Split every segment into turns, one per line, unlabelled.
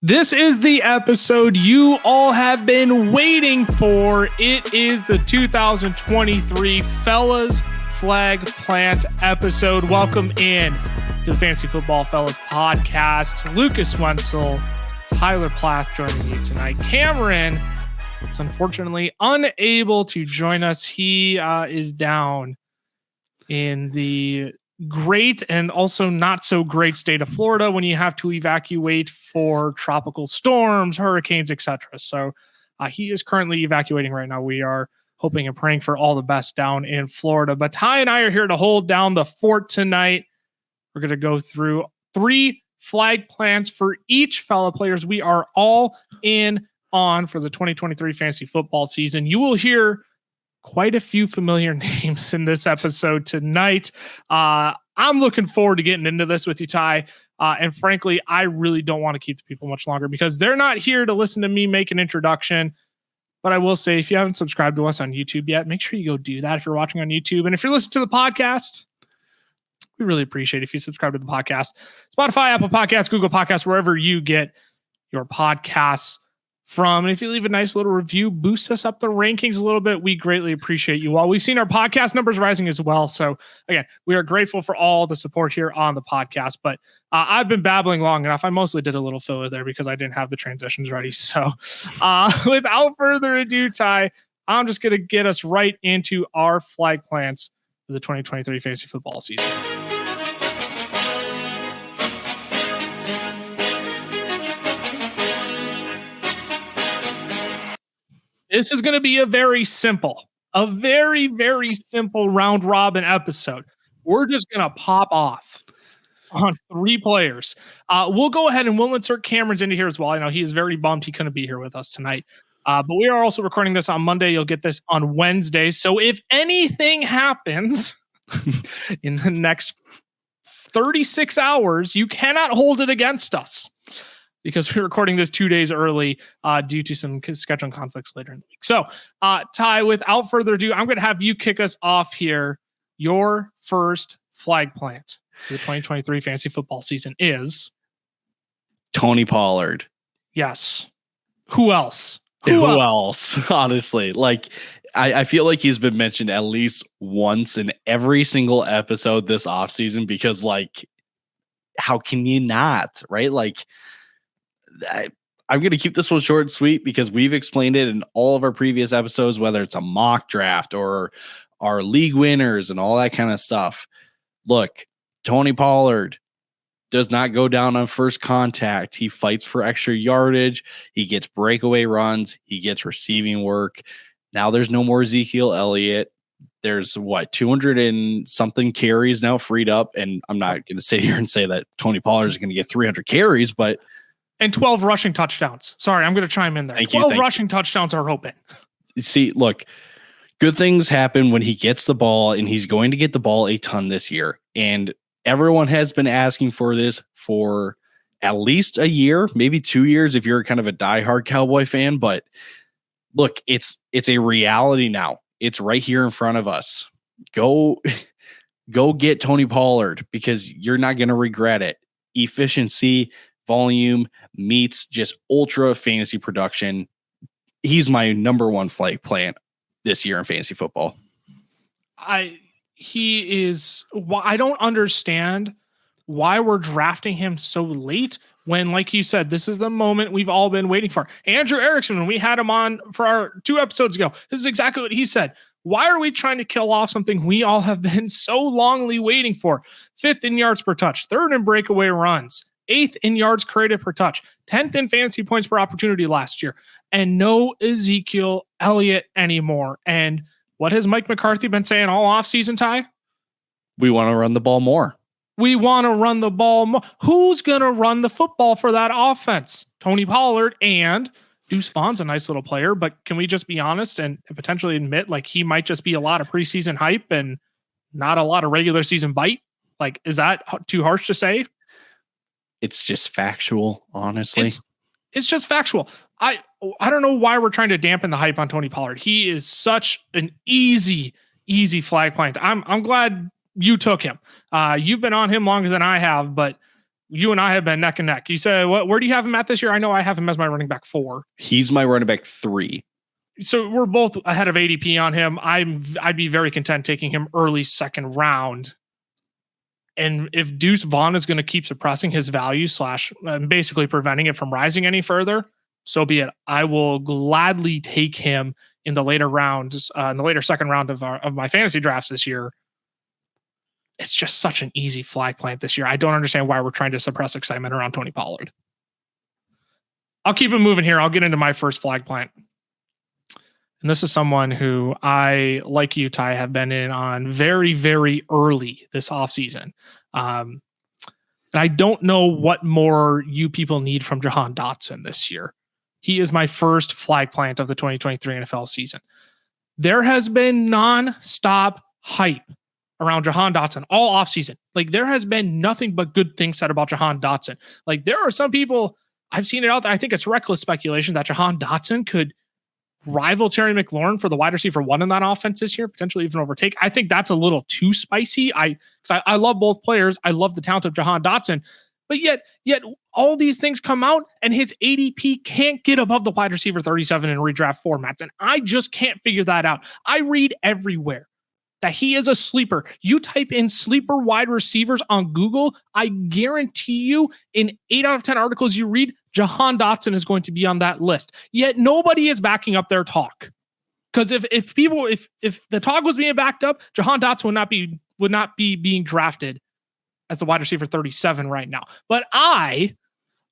This is the episode you all have been waiting for. It is the 2023 Fellas Flag Plant episode. Welcome in to the Fantasy Football Fellas podcast. Lucas Wenzel, Tyler Plath joining you tonight. Cameron is unfortunately unable to join us. He is down in the great and also not so great state of Florida when you have to evacuate for tropical storms, hurricanes, etc. So he is currently evacuating right now. We are hoping and praying for all the best down in Florida. But Ty and I are here to hold down the fort tonight. We're going to go through 3 flag plants for each fellow players we are all in on for the 2023 fantasy football season. You will hear quite a few familiar names in this episode tonight. I'm looking forward to getting into this with you, Ty. And frankly, I really don't want to keep the people much longer because they're not here to listen to me make an introduction. But I will say, if you haven't subscribed to us on YouTube yet, make sure you go do that if you're watching on YouTube. And if you're listening to the podcast, we really appreciate it if you subscribe to the podcast. Spotify, Apple Podcasts, Google Podcasts, wherever you get your podcasts from. And if you leave a nice little review, boost us up the rankings a little bit. We greatly appreciate you all. We've seen our podcast numbers rising as well. So again, we are grateful for all the support here on the podcast, but I've been babbling long enough. I mostly did a little filler there because I didn't have the transitions ready. So without further ado, Ty, I'm just going to get us right into our flag plants for the 2023 fantasy football season. This is going to be a very, very simple round robin episode. We're just going to pop off on 3 players. We'll go ahead and we'll insert Cameron's into here as well. I know he is very bummed he couldn't be here with us tonight. But we are also recording this on Monday. You'll get this on Wednesday. So if anything happens in the next 36 hours, you cannot hold it against us, because we're recording this 2 days early due to some scheduling conflicts later in the week. So, Ty, without further ado, I'm going to have you kick us off here. Your first flag plant for the 2023 fantasy football season is
Tony Pollard.
Yes. Who else?
Who else? Honestly, I feel like he's been mentioned at least once in every single episode this offseason because, how can you not, right? I'm going to keep this one short and sweet because we've explained it in all of our previous episodes, whether it's a mock draft or our league winners and all that kind of stuff. Look, Tony Pollard does not go down on first contact. He fights for extra yardage. He gets breakaway runs. He gets receiving work. Now there's no more Ezekiel Elliott. There's 200 and something carries now freed up. And I'm not going to sit here and say that Tony Pollard is going to get 300 carries, but
and 12 rushing touchdowns. Sorry, I'm going to chime in there. 12 rushing touchdowns are open.
See, look, good things happen when he gets the ball, and he's going to get the ball a ton this year. And everyone has been asking for this for at least a year, maybe 2 years if you're kind of a diehard Cowboy fan. But look, it's a reality now. It's right here in front of us. Go get Tony Pollard because you're not going to regret it. Efficiency, volume meets just ultra fantasy production. He's my number 1 flag plant this year in fantasy football.
He is. I don't understand why we're drafting him so late when, like you said, this is the moment we've all been waiting for. Andrew Erickson, when we had him on for our 2 episodes ago, this is exactly what he said. Why are we trying to kill off something we all have been so longly waiting for? 5th in yards per touch, 3rd in breakaway runs, 8th in yards created per touch, 10th in fantasy points per opportunity last year, and no Ezekiel Elliott anymore. And what has Mike McCarthy been saying all offseason, Ty?
We want to run the ball more.
We want to run the ball more. Who's going to run the football for that offense? Tony Pollard, and Deuce Vaughn's a nice little player, but can we just be honest and potentially admit he might just be a lot of preseason hype and not a lot of regular season bite? Is that too harsh to say?
It's just factual, honestly.
It's just factual. I don't know why we're trying to dampen the hype on Tony Pollard. He is such an easy flag plant. I'm glad you took him. You've been on him longer than I have, but you and I have been neck and neck. You said, where do you have him at this year? I know I have him as my running back 4.
He's my running back 3.
So we're both ahead of ADP on him. I'd be very content taking him early second round. And if Deuce Vaughn is going to keep suppressing his value / basically preventing it from rising any further, so be it. I will gladly take him in the later rounds, in the later second round of my fantasy drafts this year. It's just such an easy flag plant this year. I don't understand why we're trying to suppress excitement around Tony Pollard. I'll keep it moving here. I'll get into my first flag plant. And this is someone who I, like you, Ty, have been in on very, very early this offseason. And I don't know what more you people need from Jahan Dotson this year. He is my first flag plant of the 2023 NFL season. There has been nonstop hype around Jahan Dotson all offseason. Like, there has been nothing but good things said about Jahan Dotson. Like, there are some people, I've seen it out there, I think it's reckless speculation that Jahan Dotson could rival Terry McLaurin for the wide receiver 1 in that offense this year, potentially even overtake. I think that's a little too spicy. I love both players. I love the talent of Jahan Dotson, but yet all these things come out and his ADP can't get above the wide receiver 37 in redraft formats. And I just can't figure that out. I read everywhere that he is a sleeper. You type in sleeper wide receivers on Google, I guarantee you in 8 out of 10 articles you read, Jahan Dotson is going to be on that list. Yet nobody is backing up their talk. Because if the talk was being backed up, Jahan Dotson would not be being drafted as the wide receiver 37 right now. But I,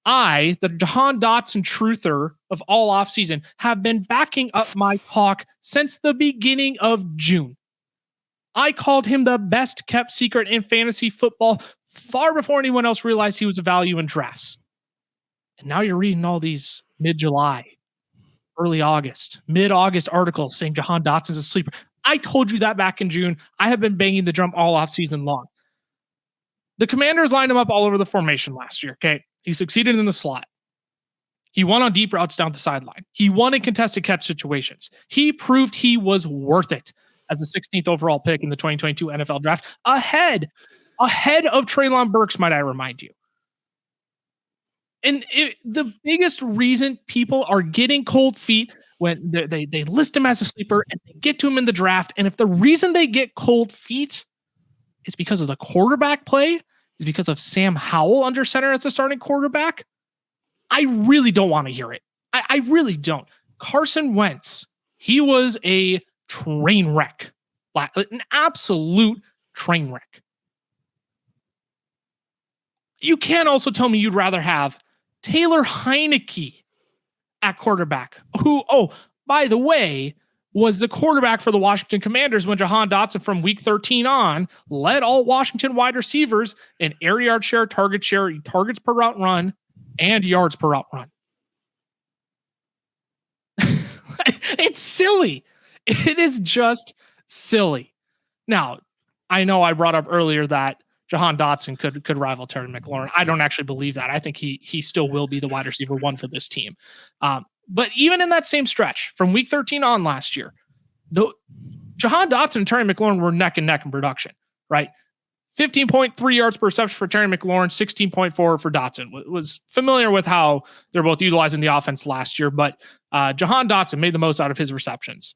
the Jahan Dotson truther of all offseason, have been backing up my talk since the beginning of June. I called him the best kept secret in fantasy football far before anyone else realized he was a value in drafts. And now you're reading all these mid-July, early August, mid-August articles saying Jahan Dotson's a sleeper. I told you that back in June. I have been banging the drum all off season long. The Commanders lined him up all over the formation last year. Okay. He succeeded in the slot. He won on deep routes down the sideline. He won in contested catch situations. He proved he was worth it as the 16th overall pick in the 2022 NFL draft, ahead of Treylon Burks, might I remind you. And the biggest reason people are getting cold feet when they list him as a sleeper and they get to him in the draft, and if the reason they get cold feet is because of the quarterback play, is because of Sam Howell under center as a starting quarterback, I really don't want to hear it. I really don't. Carson Wentz, he was a train wreck, an absolute train wreck. You can't also tell me you'd rather have Taylor Heineke at quarterback, who, by the way, was the quarterback for the Washington Commanders when Jahan Dotson from week 13 on led all Washington wide receivers in air yard share, targets per route run, and yards per route run. It's silly. It is just silly. Now, I know I brought up earlier that Jahan Dotson could rival Terry McLaurin. I don't actually believe that. I think he still will be the wide receiver 1 for this team. But even in that same stretch from week 13 on last year, Jahan Dotson and Terry McLaurin were neck and neck in production, right? 15.3 yards per reception for Terry McLaurin, 16.4 for Dotson. Was familiar with how they're both utilizing the offense last year, but Jahan Dotson made the most out of his receptions.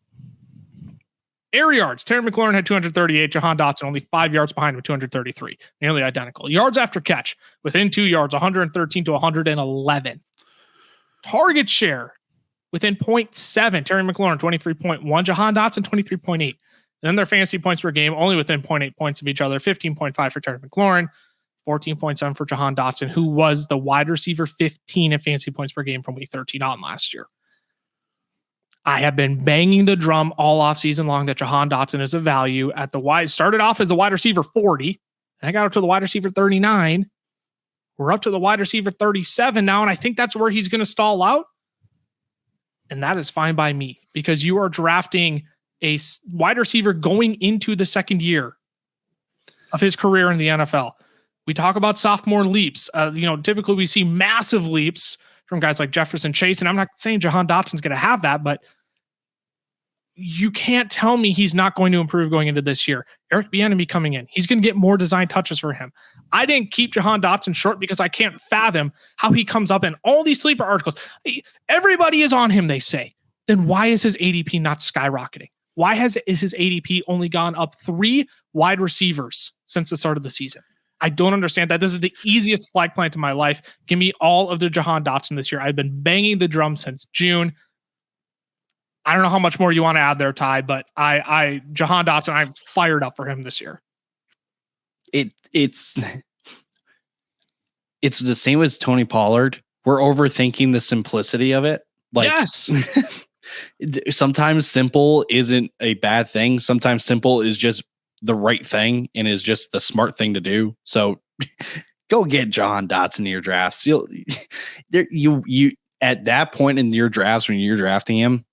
Air yards, Terry McLaurin had 238, Jahan Dotson only 5 yards behind with 233, nearly identical. Yards after catch, within 2 yards, 113 to 111. Target share, within 0.7, Terry McLaurin 23.1, Jahan Dotson 23.8. And then their fantasy points per game, only within 0.8 points of each other, 15.5 for Terry McLaurin, 14.7 for Jahan Dotson, who was the wide receiver 15 in fantasy points per game from week 13 on last year. I have been banging the drum all off season long that Jahan Dotson is a value at the wide. Started off as a wide receiver 40. And I got up to the wide receiver 39. We're up to the wide receiver 37 now. And I think that's where he's going to stall out. And that is fine by me because you are drafting a wide receiver going into the second year of his career in the NFL. We talk about sophomore leaps. Typically we see massive leaps from guys like Jefferson Chase. And I'm not saying Jahan Dotson's going to have that, but you can't tell me he's not going to improve going into this year. Eric Bieniemy coming in, he's going to get more design touches for him. I didn't keep Jahan Dotson short because I can't fathom how he comes up in all these sleeper articles. Everybody is on him, they say. Then why is his ADP not skyrocketing? Why is his ADP only gone up 3 wide receivers since the start of the season? I don't understand that. This is the easiest flag plant in my life. Give me all of the Jahan Dotson this year. I've been banging the drum since June. I don't know how much more you want to add there, Ty, but Jahan Dotson, I'm fired up for him this year.
It's the same as Tony Pollard. We're overthinking the simplicity of it. Like, yes. Sometimes simple isn't a bad thing. Sometimes simple is just the right thing and is just the smart thing to do. So go get Jahan Dotson in your drafts. You at that point in your drafts when you're drafting him,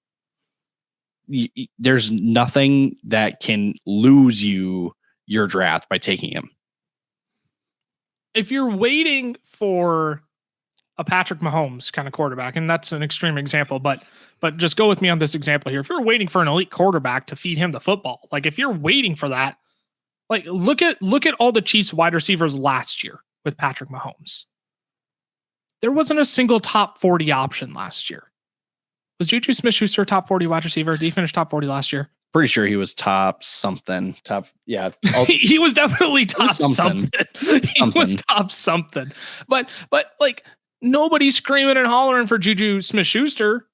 there's nothing that can lose you your draft by taking him.
If you're waiting for a Patrick Mahomes kind of quarterback, and that's an extreme example, but just go with me on this example here. If you're waiting for an elite quarterback to feed him the football, like if you're waiting for that, like look at all the Chiefs wide receivers last year with Patrick Mahomes. There wasn't a single top 40 option last year. Was Juju Smith-Schuster top 40 wide receiver? Did he finish top 40 last year?
Pretty sure he was top something. Yeah.
He was definitely top something. He was top something. But like nobody's screaming and hollering for Juju Smith-Schuster.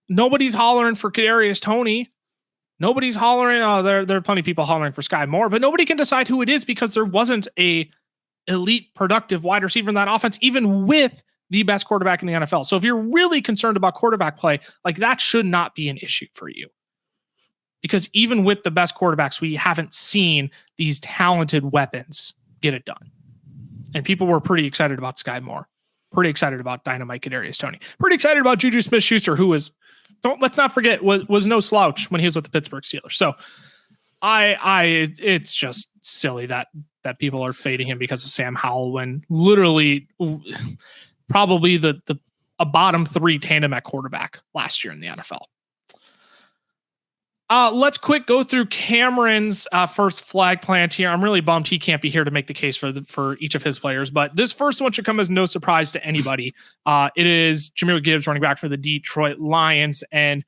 Nobody's hollering for Kadarius Toney. Nobody's hollering. There are plenty of people hollering for Sky Moore, but nobody can decide who it is because there wasn't a elite productive wide receiver in that offense, even with the best quarterback in the NFL. So if you're really concerned about quarterback play, like that should not be an issue for you. Because even with the best quarterbacks, we haven't seen these talented weapons get it done. And people were pretty excited about Sky Moore, pretty excited about Dynamite Kadarius Toney, pretty excited about Juju Smith-Schuster, who was, let's not forget, was no slouch when he was with the Pittsburgh Steelers. So it's just silly that people are fading him because of Sam Howell when literally probably a bottom 3 tandem at quarterback last year in the NFL. Let's quick go through Cameron's first flag plant here. I'm really bummed he can't be here to make the case for each of his players, but this first one should come as no surprise to anybody. It is Jahmyr Gibbs, running back for the Detroit Lions, and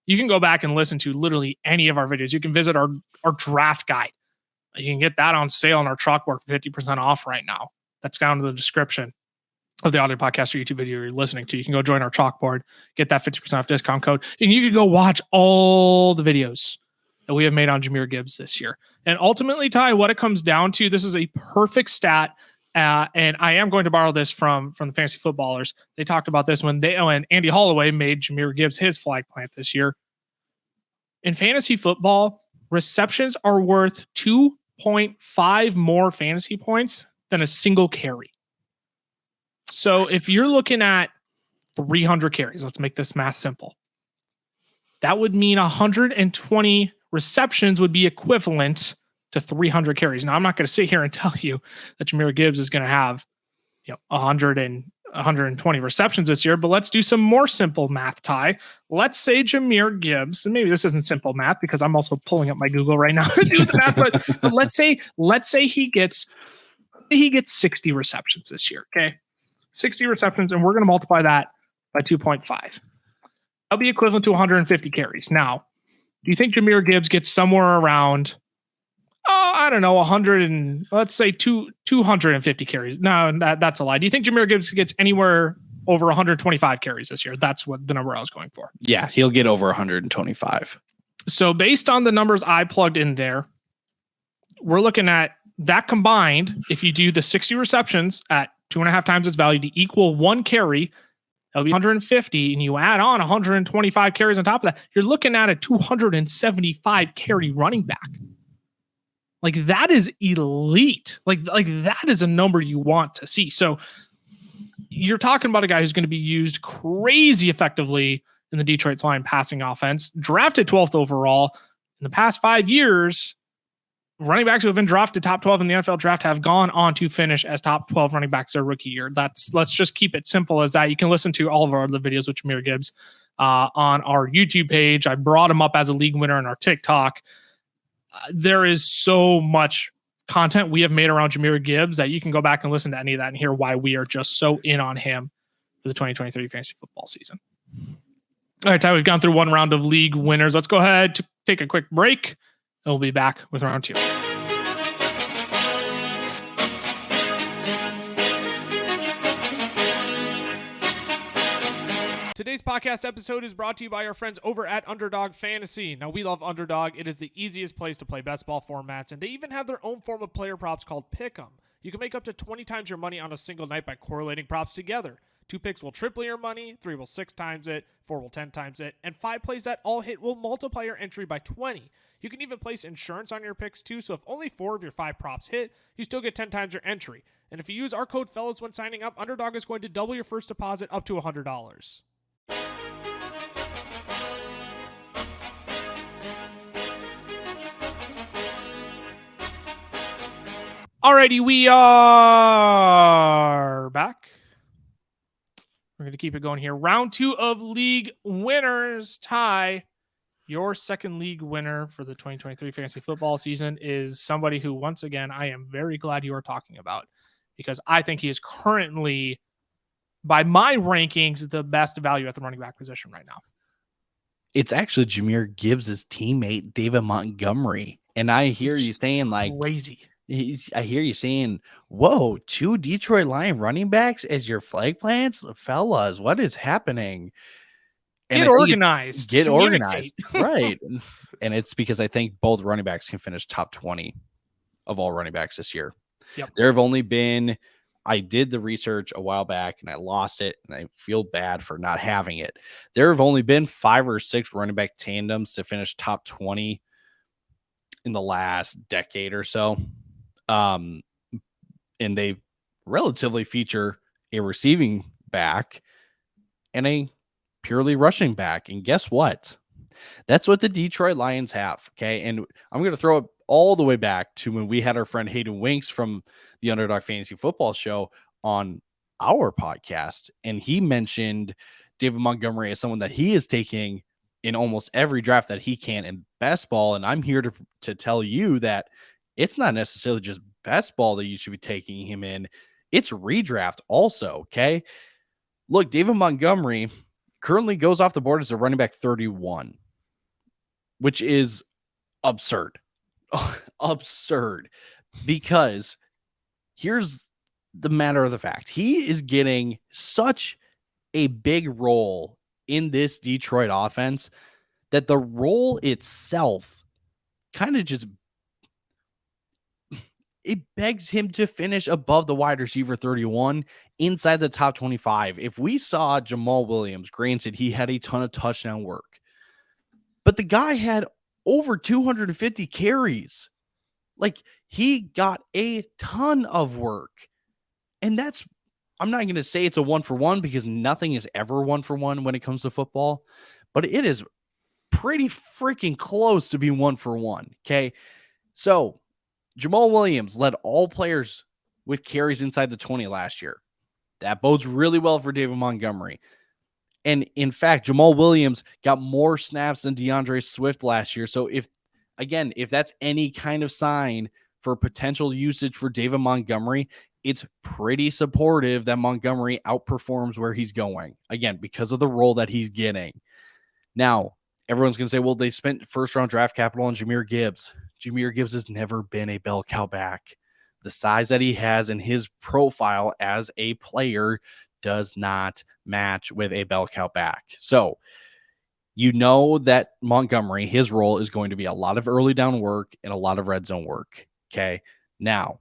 you can go back and listen to literally any of our videos. You can visit our draft guide. You can get that on sale on our Chalkboard for 50% off right now. That's down in the description of the audio podcast or YouTube video you're listening to. You can go join our Chalkboard, get that 50% off discount code, and you can go watch all the videos that we have made on Jahmyr Gibbs this year. And ultimately, Ty, what it comes down to, this is a perfect stat, and I am going to borrow this from the fantasy footballers. They talked about this when Andy Holloway made Jahmyr Gibbs his flag plant this year. In fantasy football, receptions are worth 2.5 more fantasy points than a single carry. So if you're looking at 300 carries, let's make this math simple. That would mean 120 receptions would be equivalent to 300 carries. Now, I'm not going to sit here and tell you that Jahmyr Gibbs is going to have 120 receptions this year, but let's do some more simple math, Ty. Let's say Jahmyr Gibbs, and maybe this isn't simple math because I'm also pulling up my Google right now to do the math, but let's say he gets 60 receptions this year, okay? 60 receptions, and we're going to multiply that by 2.5. That'll be equivalent to 150 carries. Now, do you think Jahmyr Gibbs gets somewhere around, I don't know, 250 carries? No, that's a lie. Do you think Jahmyr Gibbs gets anywhere over 125 carries this year? That's what the number I was going for.
Yeah, he'll get over 125.
So based on the numbers I plugged in there, we're looking at that combined. If you do the 60 receptions at 2.5 times its value to equal 1 carry, that'll be 150, and you add on 125 carries on top of that, you're looking at a 275 carry running back. Like that is elite. Like that is a number you want to see. So you're talking about a guy who's going to be used crazy effectively in the Detroit Lions passing offense, drafted 12th overall. In the past 5 years, running backs who have been drafted top 12 in the NFL draft have gone on to finish as top 12 running backs their rookie year. Let's just keep it simple as that. You can listen to all of our other videos with Jahmyr Gibbs on our YouTube page. I brought him up as a league winner on our TikTok. There is so much content we have made around Jahmyr Gibbs that you can go back and listen to any of that and hear why we are just so in on him for the 2023 fantasy football season. All right, Ty, we've gone through one round of league winners. Let's go ahead to take a quick break, and we'll be back with round two. Today's podcast episode is brought to you by our friends over at Underdog Fantasy. Now, we love Underdog. It is the easiest place to play best ball formats, and they even have their own form of player props called Pick'em. You can make up to 20 times your money on a single night by correlating props together. 2 picks will triple your money, 3 will 6 times it, 4 will 10 times it, and 5 plays that all hit will multiply your entry by 20. You can even place insurance on your picks too, so if only 4 of your 5 props hit, you still get 10 times your entry. And if you use our code FELLAS when signing up, Underdog is going to double your first deposit up to $100. Alrighty, we are back. We're going to keep it going here. Round 2 of league winners. Ty, your second league winner for the 2023 fantasy football season is somebody who, once again, I am very glad you are talking about, because I think he is currently, by my rankings, the best value at the running back position right now.
It's actually Jahmyr Gibbs' teammate, David Montgomery. And I hear you saying, like,
crazy.
I hear you saying, whoa, 2 Detroit Lion running backs as your flag plants? Fellas, what is happening? And
Get organized.
Get organized. Right. And it's because I think both running backs can finish top 20 of all running backs this year.
Yep.
There have only been, I did the research a while back and I lost it, and I feel bad for not having it. There have only been 5 or 6 running back tandems to finish top 20 in the last decade or so. And they relatively feature a receiving back and a purely rushing back. And guess what? That's what the Detroit Lions have. Okay. And I'm going to throw it all the way back to when we had our friend Hayden Winks from the Underdog Fantasy Football Show on our podcast. And he mentioned David Montgomery as someone that he is taking in almost every draft that he can in best ball. And I'm here to tell you that it's not necessarily just best ball that you should be taking him in. It's redraft also, okay? Look, David Montgomery currently goes off the board as a running back 31, which is absurd. Absurd. Because here's the matter of the fact. He is getting such a big role in this Detroit offense that the role itself kind of just, it begs him to finish above the wide receiver 31 inside the top 25. If we saw Jamal Williams, granted, he had a ton of touchdown work, but the guy had over 250 carries. Like, he got a ton of work. And that's, I'm not going to say it's a 1-for-1 because nothing is ever 1-for-1 when it comes to football, but it is pretty freaking close to being 1-for-1. Okay. So Jamal Williams led all players with carries inside the 20 last year. That bodes really well for David Montgomery. And in fact, Jamal Williams got more snaps than DeAndre Swift last year. So if that's any kind of sign for potential usage for David Montgomery, it's pretty supportive that Montgomery outperforms where he's going. Again, because of the role that he's getting. Now, everyone's going to say, well, they spent first-round draft capital on Jahmyr Gibbs. Jahmyr Gibbs has never been a bell cow back. The size that he has and his profile as a player does not match with a bell cow back. So you know that Montgomery, his role is going to be a lot of early down work and a lot of red zone work. Okay. Now,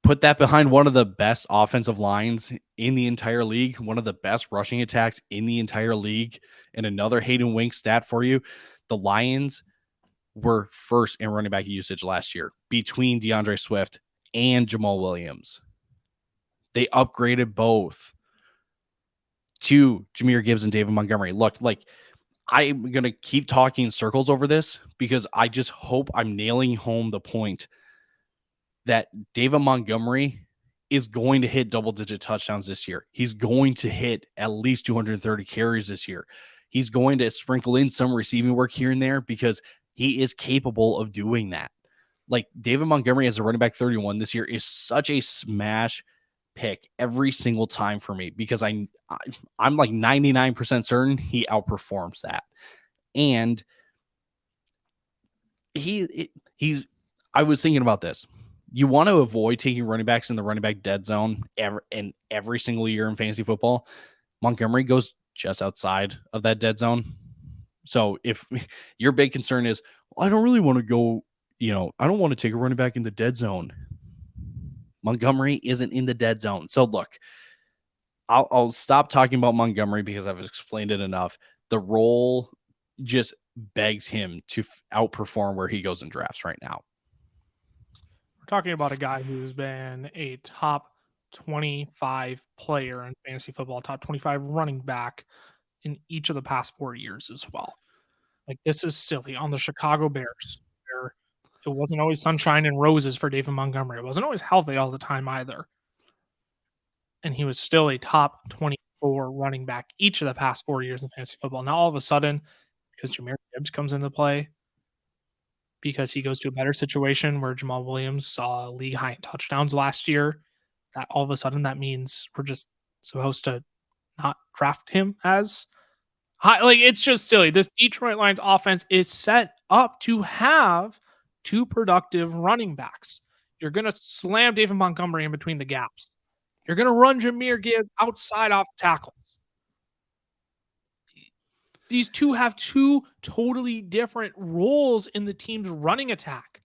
put that behind one of the best offensive lines in the entire league, one of the best rushing attacks in the entire league, and another Hayden Winks stat for you. The Lions were first in running back usage last year between DeAndre Swift and Jamal Williams. They upgraded both to Jahmyr Gibbs and David Montgomery. Look, like, I'm going to keep talking in circles over this because I just hope I'm nailing home the point that David Montgomery is going to hit double-digit touchdowns this year. He's going to hit at least 230 carries this year. He's going to sprinkle in some receiving work here and there because he is capable of doing that. Like David Montgomery as a running back 31 this year is such a smash pick every single time for me because I'm like 99% certain he outperforms that. And I was thinking about this. You want to avoid taking running backs in the running back dead zone every single year in fantasy football. Montgomery goes just outside of that dead zone. So if your big concern is, well, I don't really want to go, I don't want to take a running back in the dead zone. Montgomery isn't in the dead zone. So look, I'll stop talking about Montgomery because I've explained it enough. The role just begs him to outperform where he goes in drafts right now.
We're talking about a guy who's been a top 25 player in fantasy football, top 25 running back in each of the past 4 years as well. Like, this is silly. On the Chicago Bears, where it wasn't always sunshine and roses for David Montgomery. It wasn't always healthy all the time either. And he was still a top 24 running back each of the past 4 years in fantasy football. Now, all of a sudden, because Jahmyr Gibbs comes into play, because he goes to a better situation where Jamal Williams saw league high in touchdowns last year, that all of a sudden that means we're just supposed to not draft him as high. Like, it's just silly. This Detroit Lions offense is set up to have two productive running backs. You're going to slam David Montgomery in between the gaps. You're going to run Jahmyr Gibbs outside off tackles. These two have two totally different roles in the team's running attack.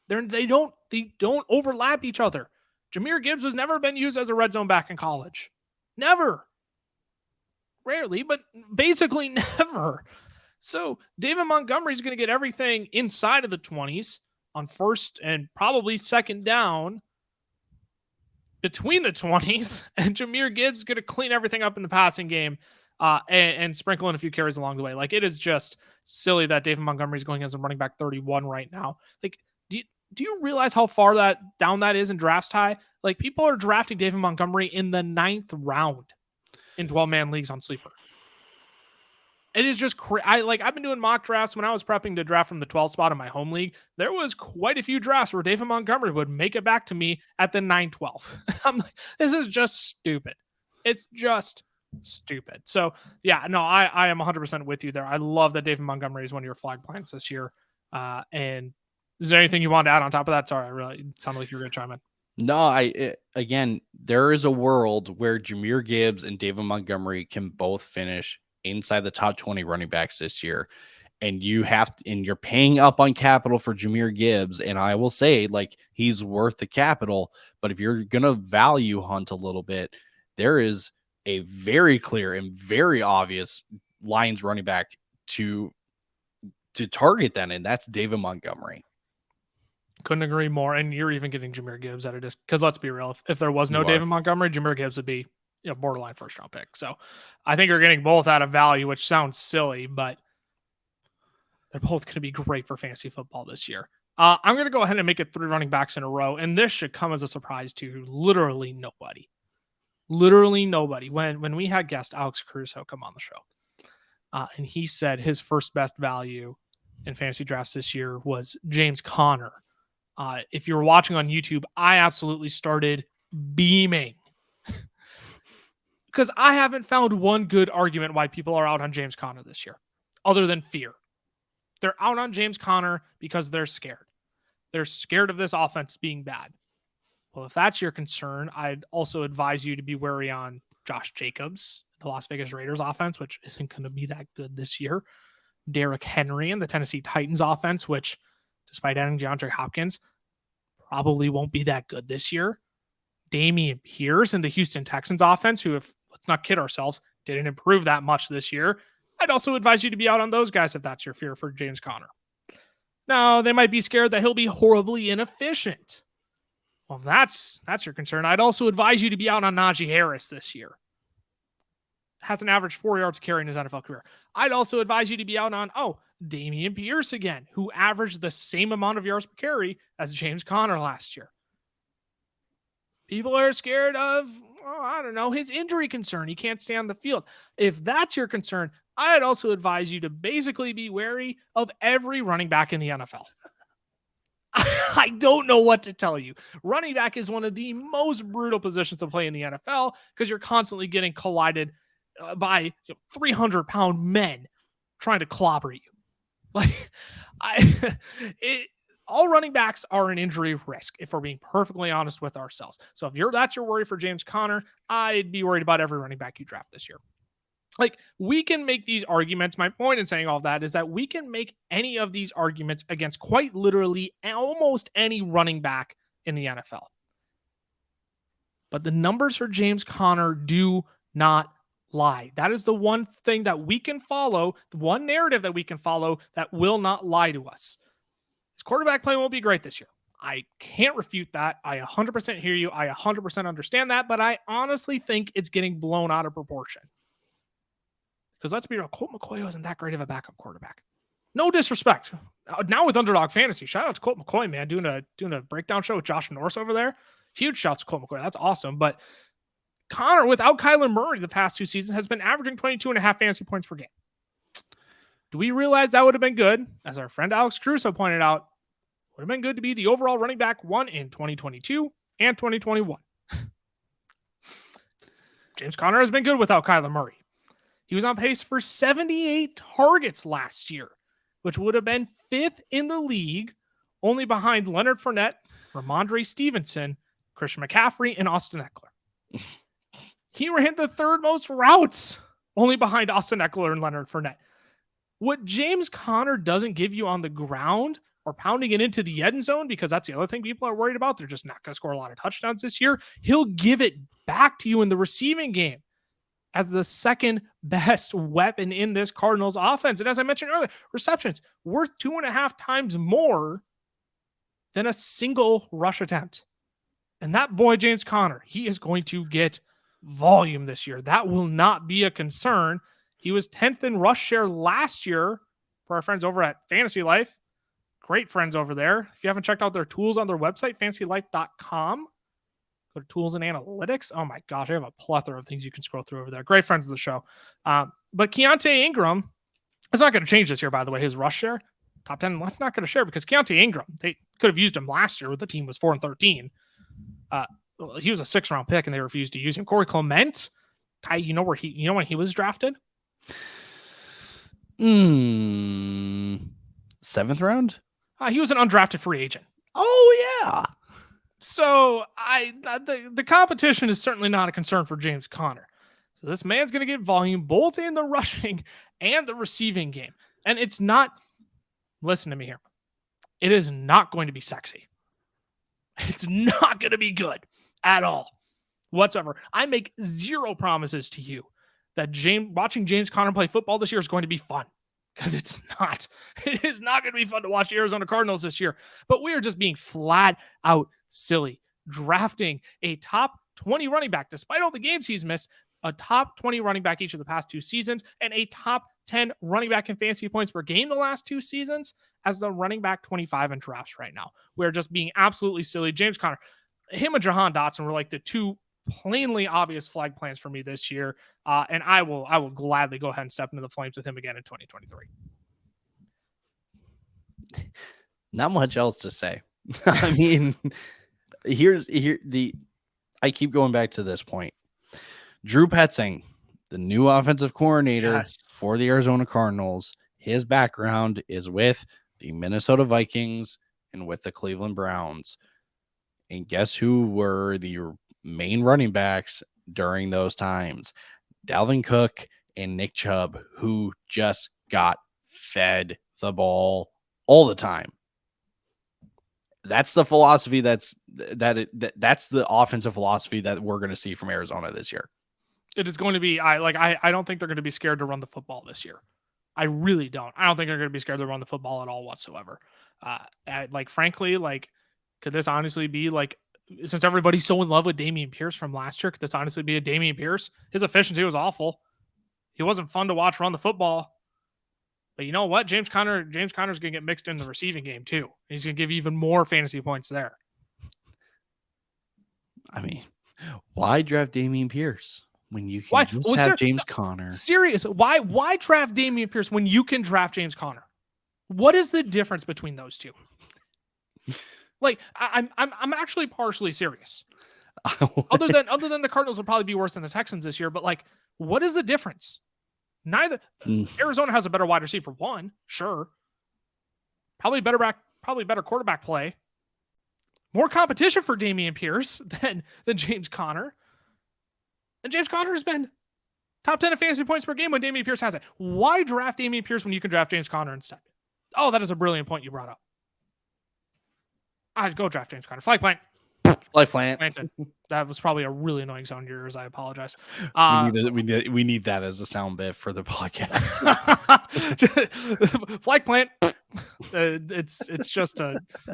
They don't overlap each other. Jahmyr Gibbs has never been used as a red zone back in college. Never. Rarely, but basically never. So David Montgomery is going to get everything inside of the 20s on first and probably second down between the 20s, and Jahmyr Gibbs is going to clean everything up in the passing game and sprinkle in a few carries along the way. Like, it is just silly that David Montgomery is going as a running back 31 right now. Like, do you realize how far down that is in drafts, Ty? Like, people are drafting David Montgomery in the 9th round in 12-man leagues on Sleeper. It is just I've been doing mock drafts when I was prepping to draft from the 12th spot in my home league. There was quite a few drafts where David Montgomery would make it back to me at the 9-12. I'm like, this is just stupid. It's just stupid. So yeah, no, I am 100% with you there. I love that David Montgomery is one of your flag plants this year. And is there anything you want to add on top of that? Sorry, I really sounded like you were going to chime in.
No, again, there is a world where Jahmyr Gibbs and David Montgomery can both finish inside the top 20 running backs this year. And you're paying up on capital for Jahmyr Gibbs. And I will say, like, he's worth the capital, but if you're going to value hunt a little bit, there is a very clear and very obvious Lions running back to target then. And that's David Montgomery.
Couldn't agree more. And you're even getting Jahmyr Gibbs at a discount. Because let's be real, if there was no David Montgomery, Jahmyr Gibbs would be borderline first round pick. So I think you're getting both out of value, which sounds silly, but they're both going to be great for fantasy football this year. I'm going to go ahead and make it 3 running backs in a row. And this should come as a surprise to literally nobody. Literally nobody. When we had guest Alex Caruso come on the show, and he said his first best value in fantasy drafts this year was James Conner. If you were watching on YouTube, I absolutely started beaming because I haven't found one good argument why people are out on James Conner this year, other than fear. They're out on James Conner because they're scared. They're scared of this offense being bad. Well, if that's your concern, I'd also advise you to be wary on Josh Jacobs, the Las Vegas Raiders offense, which isn't going to be that good this year. Derrick Henry and the Tennessee Titans offense, which, despite adding DeAndre Hopkins, probably won't be that good this year. Dameon Pierce and the Houston Texans offense, who, if let's not kid ourselves, didn't improve that much this year. I'd also advise you to be out on those guys if that's your fear for James Conner. Now, they might be scared that he'll be horribly inefficient. Well, if that's your concern, I'd also advise you to be out on Najee Harris this year. Has an average 4 yards carry in his NFL career. I'd also advise you to be out on, Dameon Pierce again, who averaged the same amount of yards per carry as James Conner last year. People are scared of, I don't know, his injury concern. He can't stay on the field. If that's your concern, I'd also advise you to basically be wary of every running back in the NFL. I don't know what to tell you. Running back is one of the most brutal positions to play in the NFL because you're constantly getting collided by 300-pound men trying to clobber you. Like, all running backs are an injury risk, if we're being perfectly honest with ourselves. So if that's your worry for James Conner, I'd be worried about every running back you draft this year. Like, we can make these arguments. My point in saying all that is that we can make any of these arguments against quite literally almost any running back in the NFL. But the numbers for James Conner do not lie. That is the one thing that we can follow, the one narrative that we can follow that will not lie to us. His quarterback play won't be great this year. I can't refute that. I 100% hear you. I 100% understand that, but I honestly think it's getting blown out of proportion. Because let's be real, Colt McCoy wasn't that great of a backup quarterback. No disrespect. Now with Underdog Fantasy, shout out to Colt McCoy, man, doing a breakdown show with Josh Norris over there. Huge shouts to Colt McCoy. That's awesome. But Conner, without Kyler Murray the past 2 seasons, has been averaging 22.5 fantasy points per game. Do we realize that would have been good? As our friend Alex Crusoe pointed out, would have been good to be the overall running back 1 in 2022 and 2021. James Conner has been good without Kyler Murray. He was on pace for 78 targets last year, which would have been 5th in the league, only behind Leonard Fournette, Ramondre Stevenson, Christian McCaffrey, and Austin Eckler. He ran the 3rd most routes, only behind Austin Eckler and Leonard Fournette. What James Conner doesn't give you on the ground or pounding it into the end zone, because that's the other thing people are worried about, they're just not going to score a lot of touchdowns this year, he'll give it back to you in the receiving game as the second best weapon in this Cardinals offense. And as I mentioned earlier, receptions worth 2.5 times more than a single rush attempt. And that boy, James Conner, he is going to get volume this year. That will not be a concern. He was 10th in rush share last year for our friends over at Fantasy Life. Great friends over there. If you haven't checked out their tools on their website, fantasylife.com, go to tools and analytics. Oh my gosh, I have a plethora of things you can scroll through over there. Great friends of the show. But Keontae Ingram is not going to change this year, by the way. His rush share, top 10, that's not going to share because Keontae Ingram, they could have used him last year when the team was 4-13. He was a 6th-round pick and they refused to use him. Corey Clement, Ty, you know when he was drafted?
7th round?
He was an undrafted free agent.
Oh yeah.
So the competition is certainly not a concern for James Conner. So this man's going to get volume both in the rushing and the receiving game. And it's not, listen to me here, it is not going to be sexy. It's not going to be good at all whatsoever. I make zero promises to you that watching James Conner play football this year is going to be fun. Because it's not. It is not going to be fun to watch the Arizona Cardinals this year. But we are just being flat out silly. Drafting a top 20 running back, despite all the games he's missed, a top 20 running back each of the past 2 seasons, and a top 10 running back in fantasy points per game the last 2 seasons as the running back 25 in drafts right now. We're just being absolutely silly. James Conner, him and Jahan Dotson were like the 2 plainly obvious flag plans for me this year. And I will gladly go ahead and step into the flames with him again in 2023.
Not much else to say. I mean, I keep going back to this point. Drew Petzing, the new offensive coordinator for the Arizona Cardinals, his background is with the Minnesota Vikings and with the Cleveland Browns. And guess who were the main running backs during those times? Dalvin Cook and Nick Chubb, who just got fed the ball all the time. That's the philosophy that's the offensive philosophy that we're going to see from Arizona this year.
It is going to be, I don't think they're going to be scared to run the football this year. I really don't. I don't think they're going to be scared to run the football at all whatsoever. Frankly, could this honestly be since everybody's so in love with Dameon Pierce from last year, could this honestly be a Dameon Pierce? His efficiency was awful. He wasn't fun to watch run the football. But you know what? James Conner's going to get mixed in the receiving game too. He's going to give even more fantasy points there.
I mean, why draft Dameon Pierce when you can just have James Conner?
Serious. Why draft Dameon Pierce when you can draft James Conner? What is the difference between those two? Like, I'm actually partially serious. other than the Cardinals will probably be worse than the Texans this year, but like, what is the difference? Neither Arizona has a better wide receiver one, sure. Probably better quarterback play. More competition for Dameon Pierce than James Conner. And James Conner has been top 10 in fantasy points per game when Dameon Pierce has it. Why draft Dameon Pierce when you can draft James Conner instead? Oh, that is a brilliant point you brought up. I'd go draft James Conner. Flagplant. Planted. That was probably a really annoying sound of yours. I apologize.
We need that as a sound bit for the podcast.
Flag plant. It's just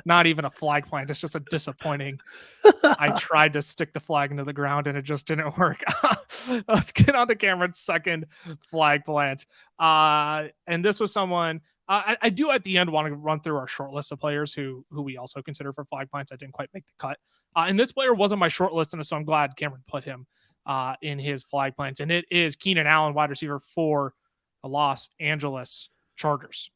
not even a flag plant. It's just a disappointing. I tried to stick the flag into the ground and it just didn't work. Let's get on to Cameron's second flag plant. And this was someone. I do at the end want to run through our short list of players who we also consider for flag plants. I didn't quite make the cut. And this player wasn't my short list, and so I'm glad Cameron put him in his flag plants. And it is Keenan Allen, wide receiver for the Los Angeles Chargers.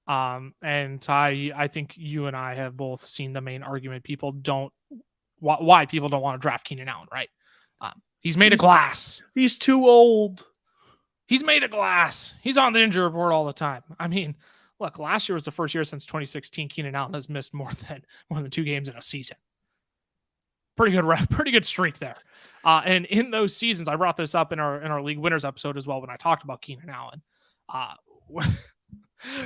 And I think you and I have both seen the main argument why people don't want to draft Keenan Allen, right? He's made of glass.
He's too old.
He's made of glass. He's on the injury report all the time. I mean, look, last year was the first year since 2016 Keenan Allen has missed more than 2 games in a season. Pretty good streak there. And in those seasons, I brought this up in our league winners episode as well when I talked about Keenan Allen.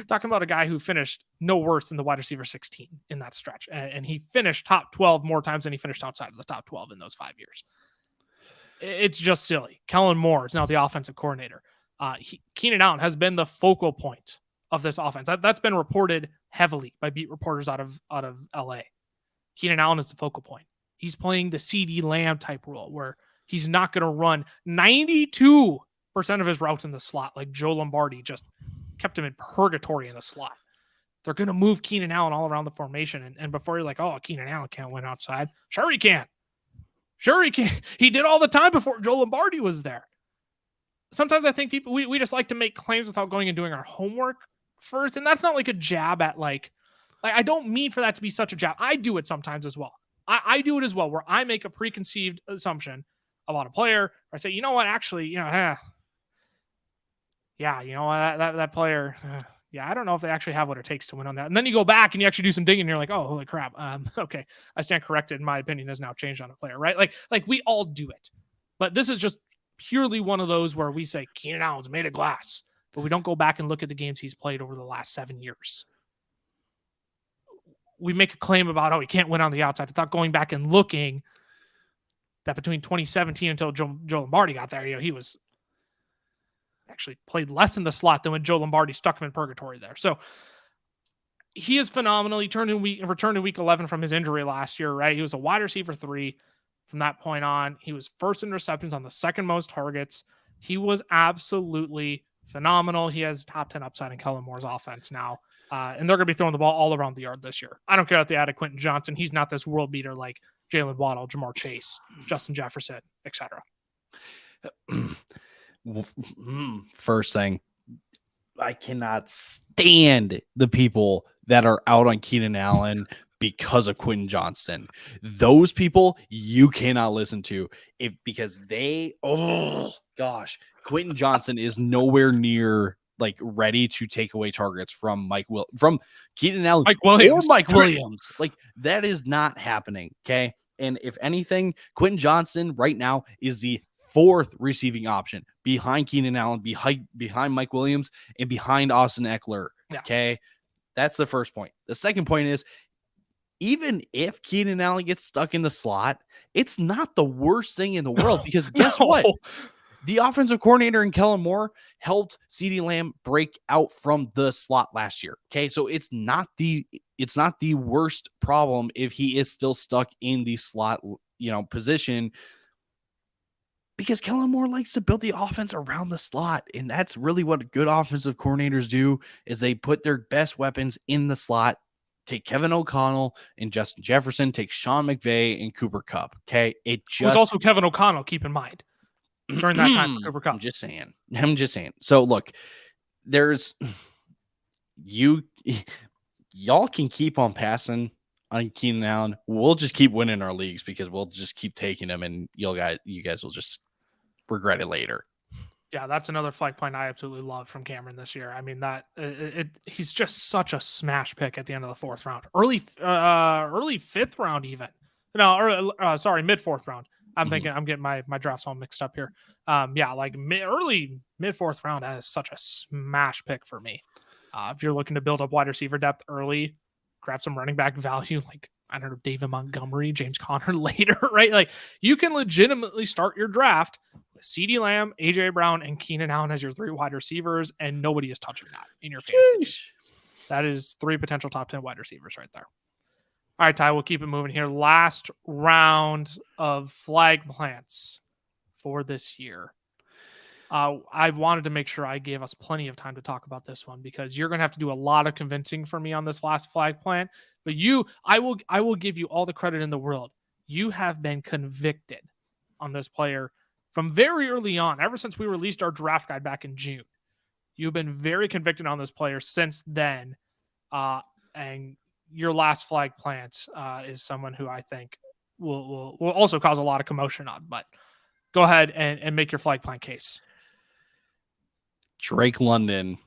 Talking about a guy who finished no worse than the wide receiver 16 in that stretch. And he finished top 12 more times than he finished outside of the top 12 in those 5 years. It's just silly. Kellen Moore is now the offensive coordinator. Keenan Allen has been the focal point of this offense. That's been reported heavily by beat reporters out of LA. Keenan Allen is the focal point. He's playing the CD Lamb type role where he's not going to run 92% of his routes in the slot like Joe Lombardi just kept him in purgatory in the slot. They're going to move Keenan Allen all around the formation. And before you're like, oh, Keenan Allen can't win outside. Sure he can. Sure he can. He did all the time before Joe Lombardi was there. Sometimes I think people, we just like to make claims without going and doing our homework first. And that's not like a jab at like I don't mean for that to be such a jab. I do it sometimes as well. I do it as well, where I make a preconceived assumption about a player. Or I say, you know what, actually, yeah, you know, that player, I don't know if they actually have what it takes to win on that. And then you go back and you actually do some digging and you're like, oh, holy crap. Okay. I stand corrected. My opinion has now changed on a player, right? Like we all do it, but this is just purely one of those where we say Keenan Allen's made of glass, but we don't go back and look at the games he's played over the last 7 years. We make a claim about, he can't win on the outside. Without going back and looking that between 2017 until Joe Lombardi got there, he was actually played less in the slot than when Joe Lombardi stuck him in purgatory there. So he is phenomenal. He returned in week 11 from his injury last year, right? He was a wide receiver 3 from that point on. He was first in receptions on the second most targets. He was absolutely phenomenal. He has top 10 upside in Kellen Moore's offense now. And they're going to be throwing the ball all around the yard this year. I don't care if they added Quentin Johnson. He's not this world beater like Jalen Waddle, Jamar Chase, Justin Jefferson, etc.
First thing, I cannot stand the people that are out on Keenan Allen because of Quentin Johnson. Those people you cannot listen to because Quentin Johnson is nowhere near like ready to take away targets from Keenan Allen or Mike Williams. Like that is not happening. Okay. And if anything, Quentin Johnson right now is the 4th receiving option behind Keenan Allen, behind Mike Williams, and behind Austin Eckler. Yeah. Okay. That's the first point. The second point is, even if Keenan Allen gets stuck in the slot, it's not the worst thing in the world because guess what? The offensive coordinator in Kellen Moore helped CeeDee Lamb break out from the slot last year. Okay. So it's not the worst problem if he is still stuck in the slot, position, because Kellen Moore likes to build the offense around the slot. And that's really what good offensive coordinators do, is they put their best weapons in the slot take Kevin O'Connell and Justin Jefferson, take Sean McVay and Cooper Kupp. Okay. It
was
just
also Kevin O'Connell, keep in mind, during that time for Cooper Kupp.
I'm just saying. So look, there's y'all can keep on passing on Keenan Allen. We'll just keep winning our leagues because we'll just keep taking them, and you guys will just regret it later.
Yeah, that's another flag plan I absolutely love from Cameron this year. I mean, he's just such a smash pick at the end of the fourth round, early fifth round even. No, or sorry, mid fourth round. I'm thinking I'm getting my drafts all mixed up here. Yeah, like early mid fourth round is such a smash pick for me. If you're looking to build up wide receiver depth early, grab some running back value, like I don't know, David Montgomery, James Conner later, right? Like you can legitimately start your draft with CeeDee Lamb, AJ Brown, and Keenan Allen as your 3 wide receivers, and nobody is touching that in your fantasy. That is 3 potential top 10 wide receivers right there. All right, Ty, we'll keep it moving here. Last round of flag plants for this year. I wanted to make sure I gave us plenty of time to talk about this one because you're going to have to do a lot of convincing for me on this last flag plant. But I will give you all the credit in the world. You have been convicted on this player from very early on, ever since we released our draft guide back in June. You've been very convicted on this player since then. And your last flag plant is someone who I think will also cause a lot of commotion on. But go ahead and make your flag plant case.
Drake London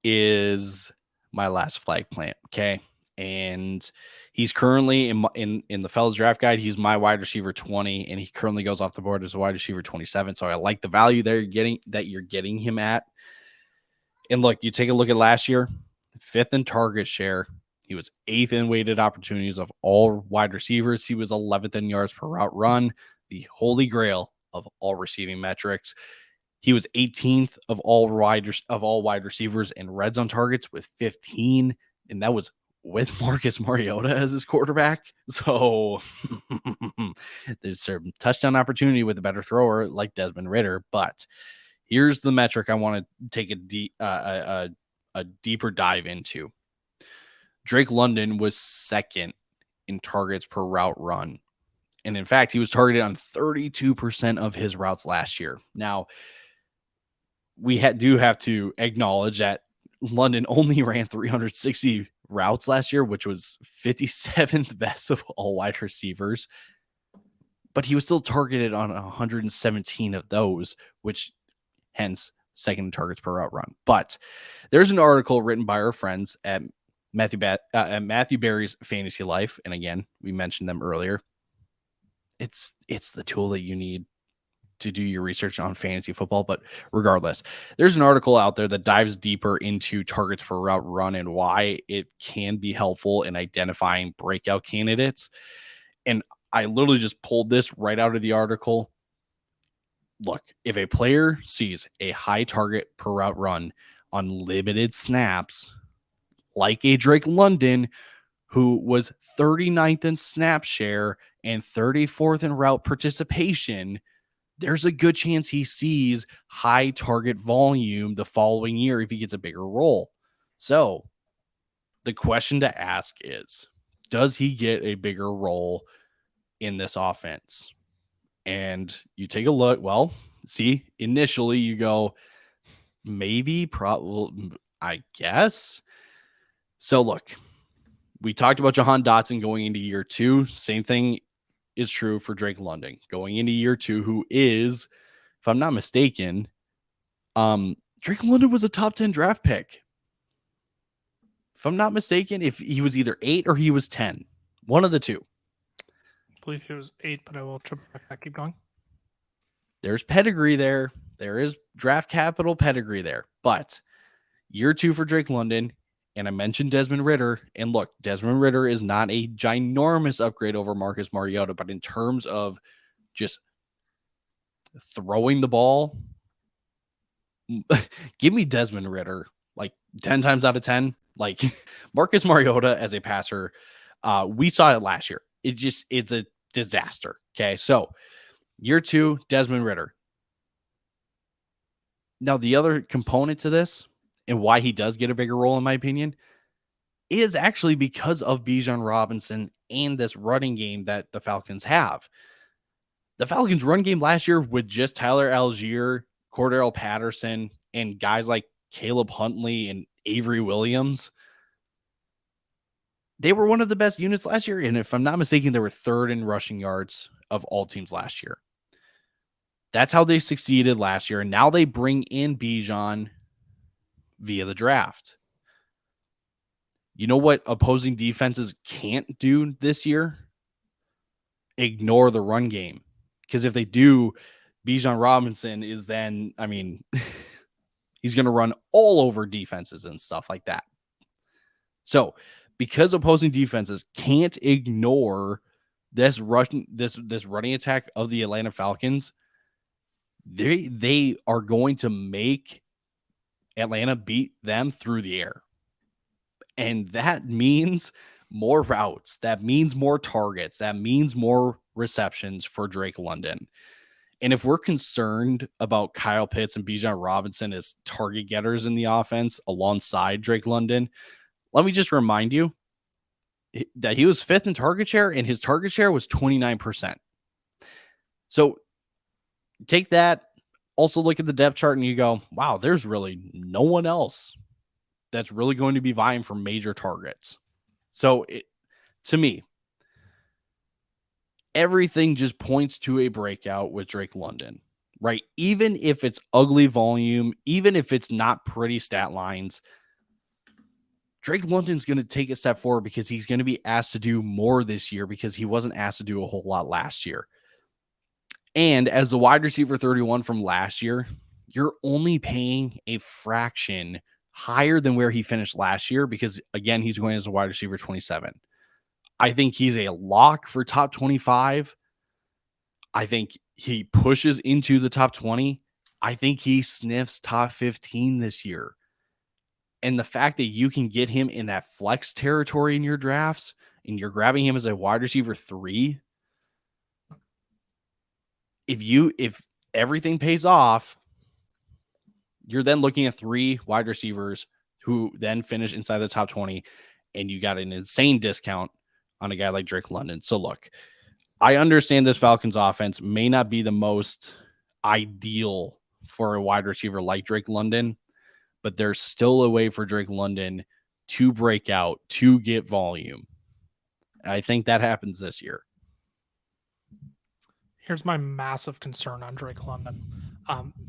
is my last flag plant. Okay. And he's currently in the fellas draft guide. He's my wide receiver 20, and he currently goes off the board as a wide receiver 27. So I like the value you're getting him at. And look, you take a look at last year, 5th in target share. He was 8th in weighted opportunities of all wide receivers. He was 11th in yards per route run, the holy grail of all receiving metrics. He was 18th of all wide receivers in red zone targets with 15, and that was with Marcus Mariota as his quarterback. So there's some touchdown opportunity with a better thrower like Desmond Ridder. But here's the metric I want to take a deeper dive into. Drake London was 2nd in targets per route run. And in fact, he was targeted on 32% of his routes last year. Now, we do have to acknowledge that London only ran 360 routes last year, which was 57th best of all wide receivers. But he was still targeted on 117 of those, which hence 2nd in targets per route run. But there's an article written by our friends at Matthew Berry's Fantasy Life. And again, we mentioned them earlier. It's the tool that you need to do your research on fantasy football. But regardless, there's an article out there that dives deeper into targets per route run and why it can be helpful in identifying breakout candidates. And I literally just pulled this right out of the article. Look, if a player sees a high target per route run on limited snaps, like a Drake London, who was 39th in snap share and 34th in route participation, there's a good chance he sees high target volume the following year if he gets a bigger role. So the question to ask is, does he get a bigger role in this offense? And you take a look. Well, see, initially you go, maybe, probably, I guess. So look, we talked about Jahan Dotson going into year 2. Same thing is true for Drake London going into year 2, who is, if I'm not mistaken, Drake London was a top 10 draft pick. If I'm not mistaken, if he was either 8 or he was 10, one of the two.
I believe he was 8, but I will triple check that. Keep going.
There's pedigree there. There is draft capital pedigree there. But year 2 for Drake London, and I mentioned Desmond Ridder. And look, Desmond Ridder is not a ginormous upgrade over Marcus Mariota, but in terms of just throwing the ball, give me Desmond Ridder like 10 times out of 10. Like Marcus Mariota as a passer, we saw it last year. It's a disaster. Okay, so year 2, Desmond Ridder. Now, the other component to this and why he does get a bigger role, in my opinion, is actually because of Bijan Robinson and this running game that the Falcons have. The Falcons' run game last year with just Tyler Algier, Cordell Patterson, and guys like Caleb Huntley and Avery Williams, they were one of the best units last year. And if I'm not mistaken, they were third in rushing yards of all teams last year. That's how they succeeded last year. And now they bring in Bijan via the draft. You know what opposing defenses can't do this year? Ignore the run game. Because if they do, Bijan Robinson is then, I mean, he's going to run all over defenses and stuff like that. So, because opposing defenses can't ignore this running attack of the Atlanta Falcons, they are going to make Atlanta beat them through the air. And that means more routes. That means more targets. That means more receptions for Drake London. And if we're concerned about Kyle Pitts and Bijan Robinson as target getters in the offense alongside Drake London, let me just remind you that he was 5th in target share and his target share was 29%. So take that. Also look at the depth chart and you go, wow, there's really no one else that's really going to be vying for major targets. So to me, everything just points to a breakout with Drake London, right? Even if it's ugly volume, even if it's not pretty stat lines, Drake London's going to take a step forward because he's going to be asked to do more this year because he wasn't asked to do a whole lot last year. And as the wide receiver 31 from last year, you're only paying a fraction higher than where he finished last year because, again, he's going as a wide receiver 27. I think he's a lock for top 25. I think he pushes into the top 20. I think he sniffs top 15 this year. And the fact that you can get him in that flex territory in your drafts and you're grabbing him as a wide receiver 3, if everything pays off, you're then looking at 3 wide receivers who then finish inside the top 20, and you got an insane discount on a guy like Drake London. So look, I understand this Falcons offense may not be the most ideal for a wide receiver like Drake London, but there's still a way for Drake London to break out, to get volume. I think that happens this year.
Here's my massive concern on Drake London.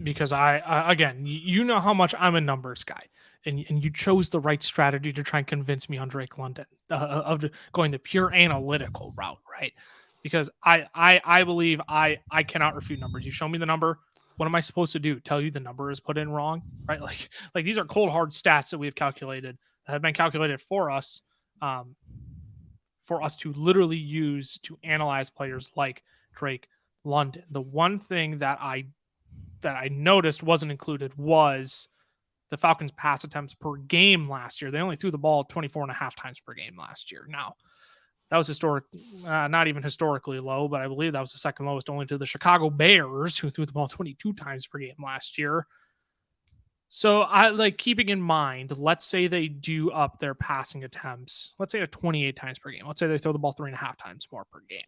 Because I again, you know how much I'm a numbers guy, and you chose the right strategy to try and convince me on Drake London of going the pure analytical route, right? Because I believe I cannot refute numbers. You show me the number. What am I supposed to do? Tell you the number is put in wrong, right? Like these are cold hard stats that we have calculated that have been calculated for us to literally use to analyze players like Drake London. The one thing that I noticed wasn't included was the Falcons' pass attempts per game last year. They only threw the ball 24.5 times per game last year. Now, that was not even historically low, but I believe that was the second lowest only to the Chicago Bears, who threw the ball 22 times per game last year. So I like keeping in mind, let's say they do up their passing attempts, let's say to 28 times per game. Let's say they throw the ball 3.5 times more per game.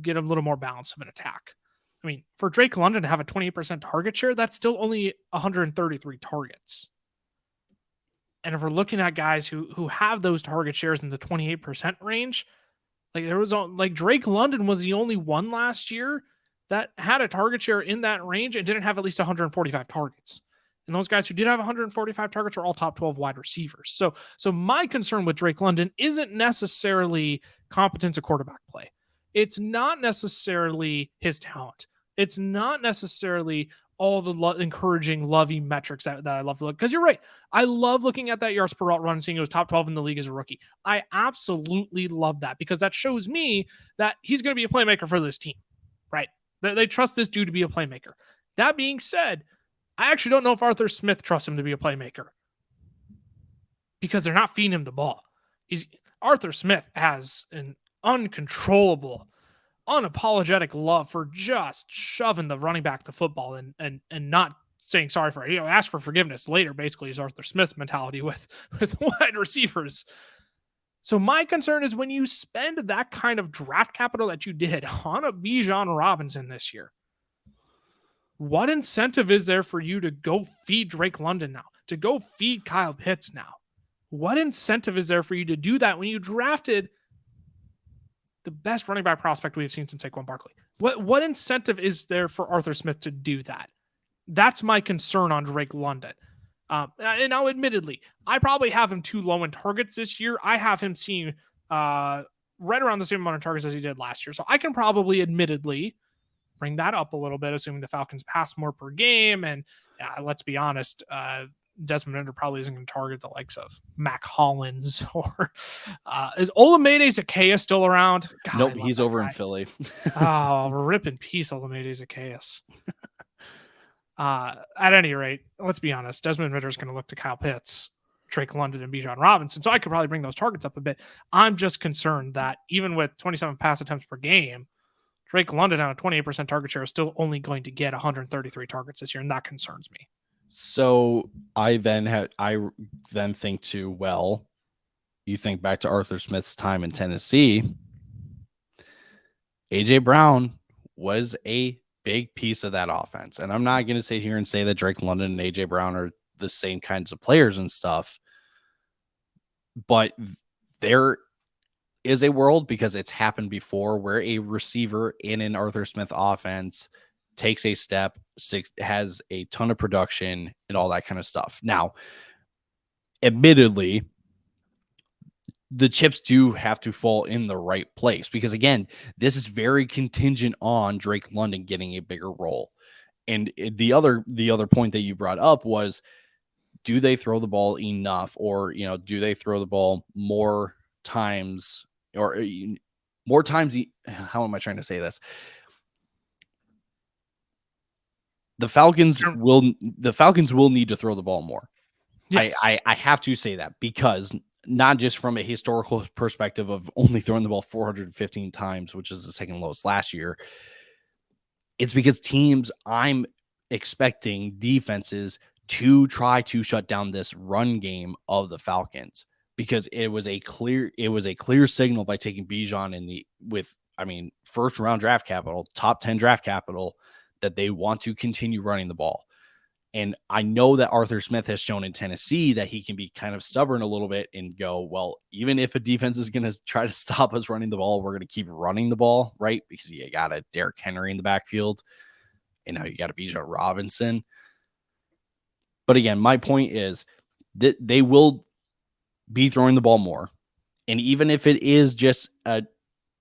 Get a little more balance of an attack. I mean, for Drake London to have a 28% target share, that's still only 133 targets. And if we're looking at guys who have those target shares in the 28% range, like Drake London was the only one last year that had a target share in that range and didn't have at least 145 targets. And those guys who did have 145 targets are all top 12 wide receivers. So my concern with Drake London isn't necessarily competence of quarterback play. It's not necessarily his talent. It's not necessarily all the encouraging, lovey metrics that I love to look. Because you're right. I love looking at that yards per route run and seeing he was top 12 in the league as a rookie. I absolutely love that because that shows me that he's going to be a playmaker for this team, right? They trust this dude to be a playmaker. That being said, I actually don't know if Arthur Smith trusts him to be a playmaker because they're not feeding him the ball. Arthur Smith has an uncontrollable, unapologetic love for just shoving the running back the football and not saying sorry for it. Ask for forgiveness later, basically, is Arthur Smith's mentality with wide receivers. So my concern is when you spend that kind of draft capital that you did on a Bijan Robinson this year, what incentive is there for you to go feed Drake London now, to go feed Kyle Pitts now? What incentive is there for you to do that when you drafted the best running back prospect we've seen since Saquon Barkley? What incentive is there for Arthur Smith to do that? That's my concern on Drake London. And now, admittedly, I probably have him too low in targets this year. I have him seeing right around the same amount of targets as he did last year. So I can probably, admittedly, bring that up a little bit, assuming the Falcons pass more per game. And let's be honest, Desmond Ridder probably isn't going to target the likes of Mac Hollins or is Olamide Zaccheaus still around?
God, nope, he's over in Philly.
Oh, rip in peace, Olamide Zaccheaus. At any rate, let's be honest, Desmond Ridder is going to look to Kyle Pitts, Drake London, and Bijan Robinson. So I could probably bring those targets up a bit. I'm just concerned that even with 27 pass attempts per game, Drake London on a 28% target share is still only going to get 133 targets this year, and that concerns me.
So I then think too, well, you think back to Arthur Smith's time in Tennessee. AJ Brown was a big piece of that offense. And I'm not going to sit here and say that Drake London and AJ Brown are the same kinds of players and stuff. But there is a world, because it's happened before, where a receiver in an Arthur Smith offense takes a step, has a ton of production and all that kind of stuff. Now, admittedly, the chips do have to fall in the right place, because again, this is very contingent on Drake London getting a bigger role. And the other point that you brought up was, do they throw the ball enough, or, do they throw the ball more times, or more times? How am I trying to say this? The Falcons will need to throw the ball more. Yes. I have to say that, because not just from a historical perspective of only throwing the ball 415 times, which is the second lowest last year. It's because I'm expecting defenses to try to shut down this run game of the Falcons, because it was a clear signal by taking Bijan first round draft capital, top 10 draft capital, that they want to continue running the ball. And I know that Arthur Smith has shown in Tennessee that he can be kind of stubborn a little bit and go, well, even if a defense is going to try to stop us running the ball, we're going to keep running the ball, right? Because you got a Derrick Henry in the backfield, and now you got a Bijan Robinson. But again, my point is that they will be throwing the ball more. And even if it is just a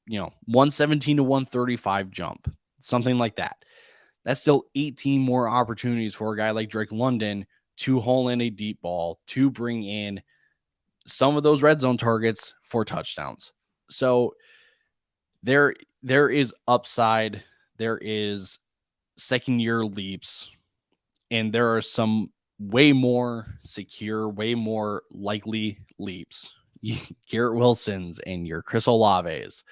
117 to 135 jump, something like that, that's still 18 more opportunities for a guy like Drake London to haul in a deep ball, to bring in some of those red zone targets for touchdowns. So there is upside, there is second year leaps, and there are some way more secure, way more likely leaps. Garrett Wilsons and your Chris Olaves.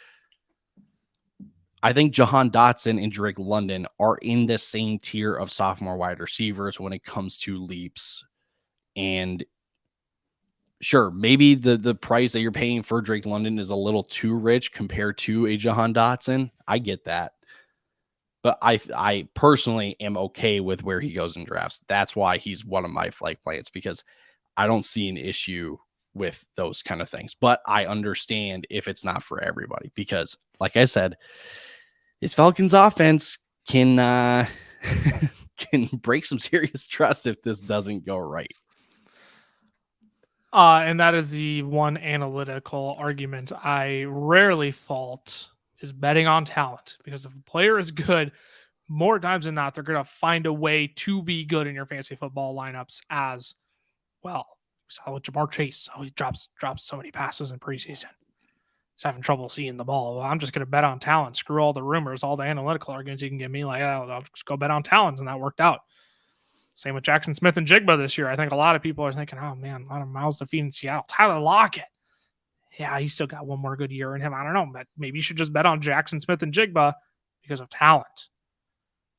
I think Jahan Dotson and Drake London are in the same tier of sophomore wide receivers when it comes to leaps. And sure, maybe the price that you're paying for Drake London is a little too rich compared to a Jahan Dotson. I get that. But I personally am okay with where he goes in drafts. That's why he's one of my Flagplants, because I don't see an issue with those kind of things. But I understand if it's not for everybody, because like I said, this Falcons offense can break some serious trust if this doesn't go right.
And that is the one analytical argument I rarely fault, is betting on talent. Because if a player is good, more times than not, they're going to find a way to be good in your fantasy football lineups as well. We saw with Jamar Chase. He drops so many passes in preseason. He's having trouble seeing the ball. Well, I'm just going to bet on talent. Screw all the rumors, all the analytical arguments you can give me. Like, I'll just go bet on talent, and that worked out. Same with Jackson Smith and Jigba this year. I think a lot of people are thinking, oh, man, a lot of mouths to feed in Seattle. Tyler Lockett. Yeah, he's still got one more good year in him. I don't know, but maybe you should just bet on Jackson Smith and Jigba because of talent.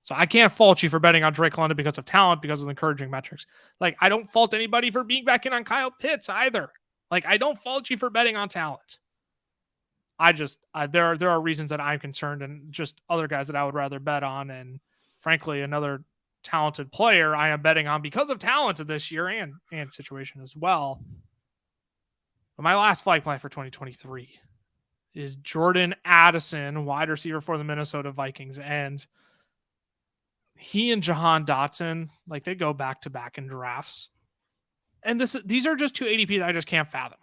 So I can't fault you for betting on Drake London because of talent, because of the encouraging metrics. Like, I don't fault anybody for being back in on Kyle Pitts either. Like, I don't fault you for betting on talent. I just, there are reasons that I'm concerned, and just other guys that I would rather bet on. And frankly, another talented player I am betting on because of talent this year and situation as well. But my last flag plan for 2023 is Jordan Addison, wide receiver for the Minnesota Vikings. And he and Jahan Dotson, like, they go back to back in drafts. And these are just two ADPs I just can't fathom.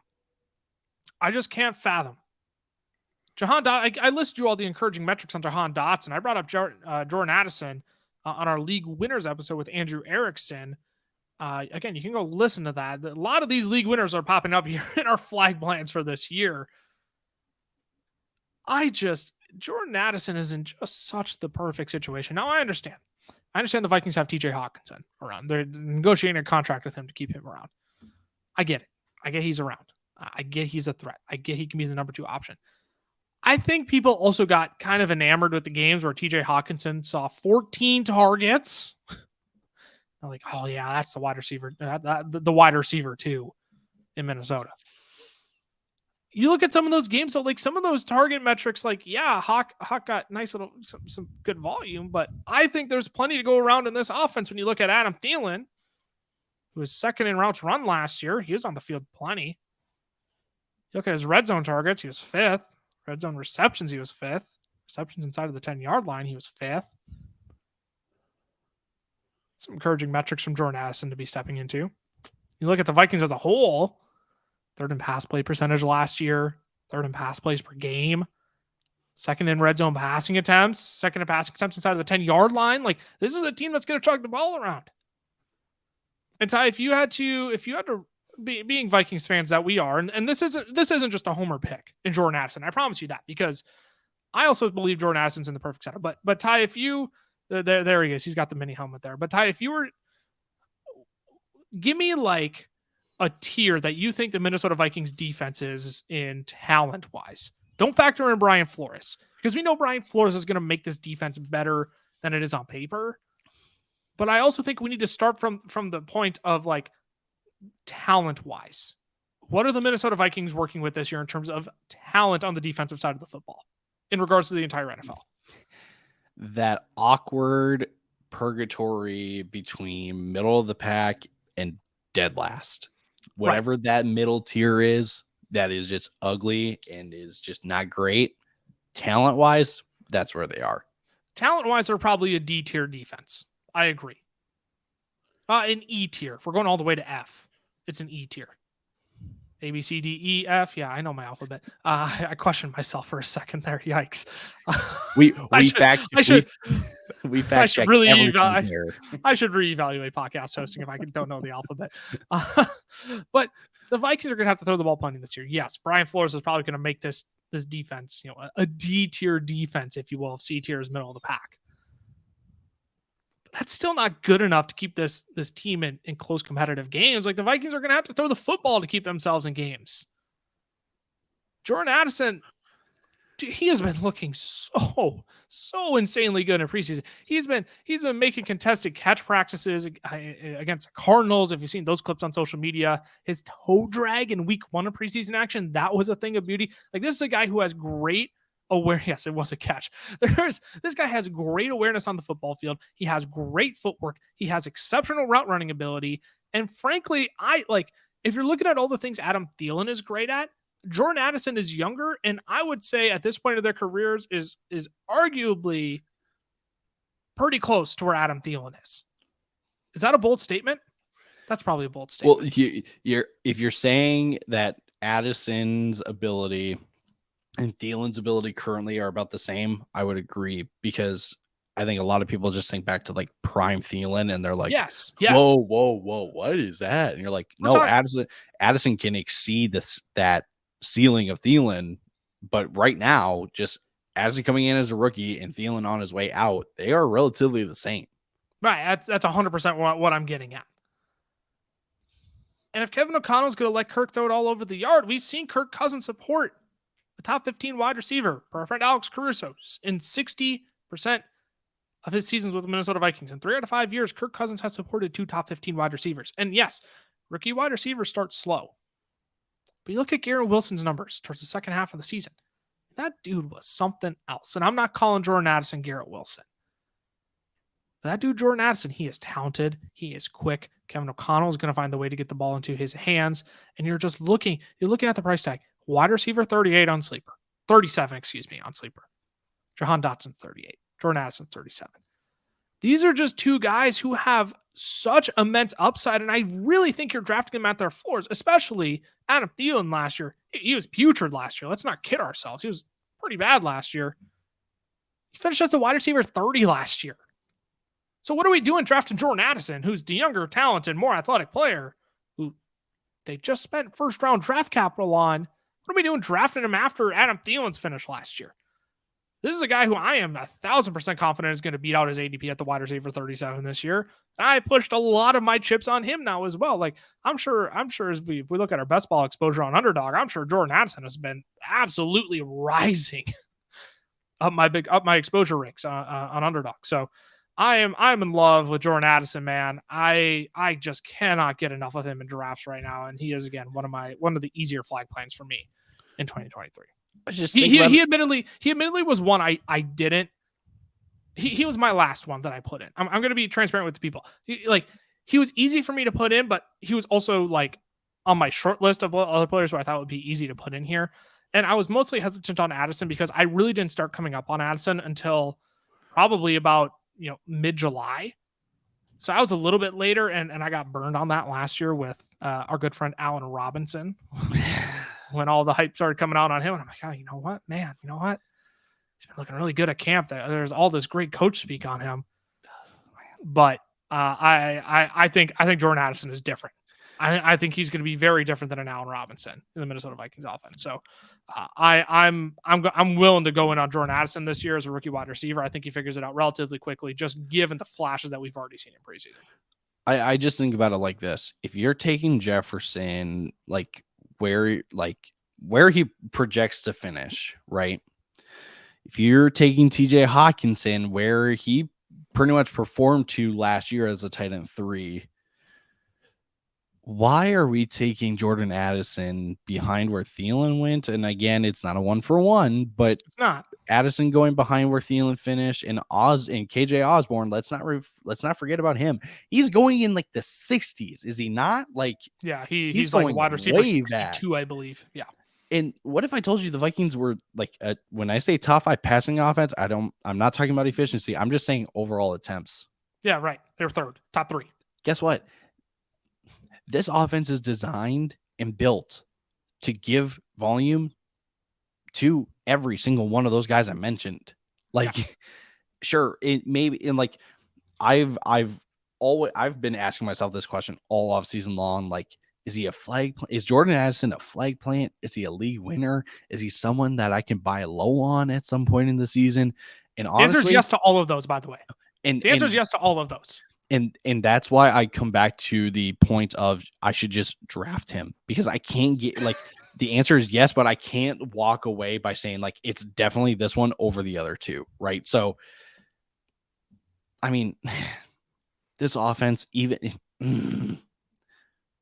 Jahan Dotson, I listed you all the encouraging metrics on Jahan Dotson. I brought up Jordan Addison on our league winners episode with Andrew Erickson. Again, you can go listen to that. A lot of these league winners are popping up here in our flag plans for this year. Jordan Addison is in just such the perfect situation. Now, I understand the Vikings have TJ Hawkinson around. They're negotiating a contract with him to keep him around. I get it. I get he's around. I get he's a threat. I get he can be the number 2 option. I think people also got kind of enamored with the games where TJ Hawkinson saw 14 targets. They're like, oh yeah, that's the wide receiver. The wide receiver too in Minnesota. You look at some of those games, so like some of those target metrics, like, yeah, Hawk got nice little some good volume, but I think there's plenty to go around in this offense when you look at Adam Thielen, who was second in routes run last year. He was on the field plenty. You look at his red zone targets, he was 5th. Red zone receptions, he was 5th. Receptions inside of the 10-yard line, he was 5th. Some encouraging metrics from Jordan Addison to be stepping into. You look at the Vikings as a whole, 3rd in pass play percentage last year, 3rd in pass plays per game, 2nd in red zone passing attempts, 2nd in passing attempts inside of the 10-yard line. Like, this is a team that's going to chuck the ball around. And Ty, if you had to being Vikings fans that we are, and this isn't just a homer pick in Jordan Addison, I promise you that, because I also believe Jordan Addison's in the perfect setup. But Ty, if you there he is, he's got the mini helmet there. But Ty, if you were, give me like a tier that you think the Minnesota Vikings defense is in talent wise. Don't factor in Brian Flores, because we know Brian Flores is going to make this defense better than it is on paper. But I also think we need to start from the point of like talent wise. What are the Minnesota Vikings working with this year in terms of talent on the defensive side of the football in regards to the entire NFL?
That awkward purgatory between middle of the pack and dead last. Whatever that middle tier is, that is just ugly and is just not great. Talent wise, that's where they are.
Talent wise, they're probably a D tier defense. I agree. An E tier. If we're going all the way to F, it's an E tier. A, B, C, D, E, F. Yeah, I know my alphabet. I questioned myself for a second there. Yikes.
We fact check everything here.
I should reevaluate podcast hosting if I don't know the alphabet. But the Vikings are going to have to throw the ball plenty this year. Yes, Brian Flores is probably going to make this defense, a D tier defense, if you will. If C tier is middle of the pack. That's still not good enough to keep this team in close competitive games. Like, the Vikings are going to have to throw the football to keep themselves in games. Jordan Addison, dude, he has been looking so insanely good in preseason. He's been making contested catch practices against the Cardinals. If you've seen those clips on social media, his toe drag in week 1 of preseason action, that was a thing of beauty. Like, this is a guy who has great awareness. Yes, it was a catch. This guy has great awareness on the football field. He has great footwork. He has exceptional route running ability. And frankly, if you're looking at all the things Adam Thielen is great at, Jordan Addison is younger, and I would say at this point of their careers is arguably pretty close to where Adam Thielen is. Is that a bold statement? That's probably a bold statement.
Well, if you're saying that Addison's ability and Thielen's ability currently are about the same, I would agree, because I think a lot of people just think back to like prime Thielen and they're like,
yes.
Whoa, what is that? And you're like, Addison can exceed that ceiling of Thielen, but right now, just Addison coming in as a rookie and Thielen on his way out, they are relatively the same.
Right, that's 100% what I'm getting at. And if Kevin O'Connell's going to let Kirk throw it all over the yard, we've seen Kirk Cousins support a top 15 wide receiver, per our friend Alex Caruso, in 60% of his seasons with the Minnesota Vikings. In 3 out of 5 years, Kirk Cousins has supported 2 top 15 wide receivers. And yes, rookie wide receivers start slow. But you look at Garrett Wilson's numbers towards the second half of the season. That dude was something else. And I'm not calling Jordan Addison Garrett Wilson. But that dude, Jordan Addison, he is talented. He is quick. Kevin O'Connell is going to find the way to get the ball into his hands. And you're looking at the price tag. Wide receiver 38 on Sleeper. 37, on Sleeper. Jahan Dotson 38. Jordan Addison 37. These are just 2 guys who have such immense upside, and I really think you're drafting them at their floors, especially Adam Thielen last year. He was putrid last year. Let's not kid ourselves. He was pretty bad last year. He finished as a wide receiver 30 last year. So what are we doing drafting Jordan Addison, who's the younger, talented, more athletic player, who they just spent first-round draft capital on? What are we doing drafting him after Adam Thielen's finished last year? This is a guy who I am 1,000% confident is going to beat out his ADP at the wide receiver 37 this year. And I pushed a lot of my chips on him now as well. Like I'm sure as we look at our best ball exposure on Underdog, I'm sure Jordan Addison has been absolutely rising up my exposure ranks on Underdog. So I'm in love with Jordan Addison, man. I just cannot get enough of him in drafts right now, and he is again one of the easier flag plans for me in 2023. He admittedly was one I didn't. He was my last one that I put in. I'm going to be transparent with the people. He was easy for me to put in, but he was also like on my short list of other players who I thought would be easy to put in here. And I was mostly hesitant on Addison because I really didn't start coming up on Addison until probably about mid-July. So I was a little bit later, and I got burned on that last year with our good friend Allen Robinson. When all the hype started coming out on him, and I'm like, oh, you know what, man? You know what? He's been looking really good at camp. There's all this great coach speak on him. But I think Jordan Addison is different. I think he's going to be very different than an Allen Robinson in the Minnesota Vikings offense. So I'm willing to go in on Jordan Addison this year as a rookie wide receiver. I think he figures it out relatively quickly, just given the flashes that we've already seen in preseason.
I just think about it like this: if you're taking Jefferson, where he projects to finish, right? If you're taking TJ Hawkinson, where he pretty much performed to last year as a tight end 3, why are we taking Jordan Addison behind where Thielen went? And again, it's not a 1-for-1, but
it's not.
Addison going behind where Thielen finished, and KJ Osborne. Let's not forget about him. He's going in like the 60s, is he not?
Yeah, he's like wide receiver 62, I believe. Yeah.
And what if I told you the Vikings were when I say top 5 passing offense, I'm not talking about efficiency. I'm just saying overall attempts.
Yeah, right. They're third, top 3.
Guess what? This offense is designed and built to give volume to every single one of those guys I mentioned. Sure, it maybe I've been asking myself this question all off season long. Is Jordan Addison a flag plant? Is he a league winner? Is he someone that I can buy low on at some point in the season? And honestly,
the answer is yes to all of those, by the way.
And
the answer is yes to all of those.
And that's why I come back to the point of I should just draft him, because I can't get the answer is yes, but I can't walk away by saying it's definitely this one over the other 2, right? So, I mean, this offense,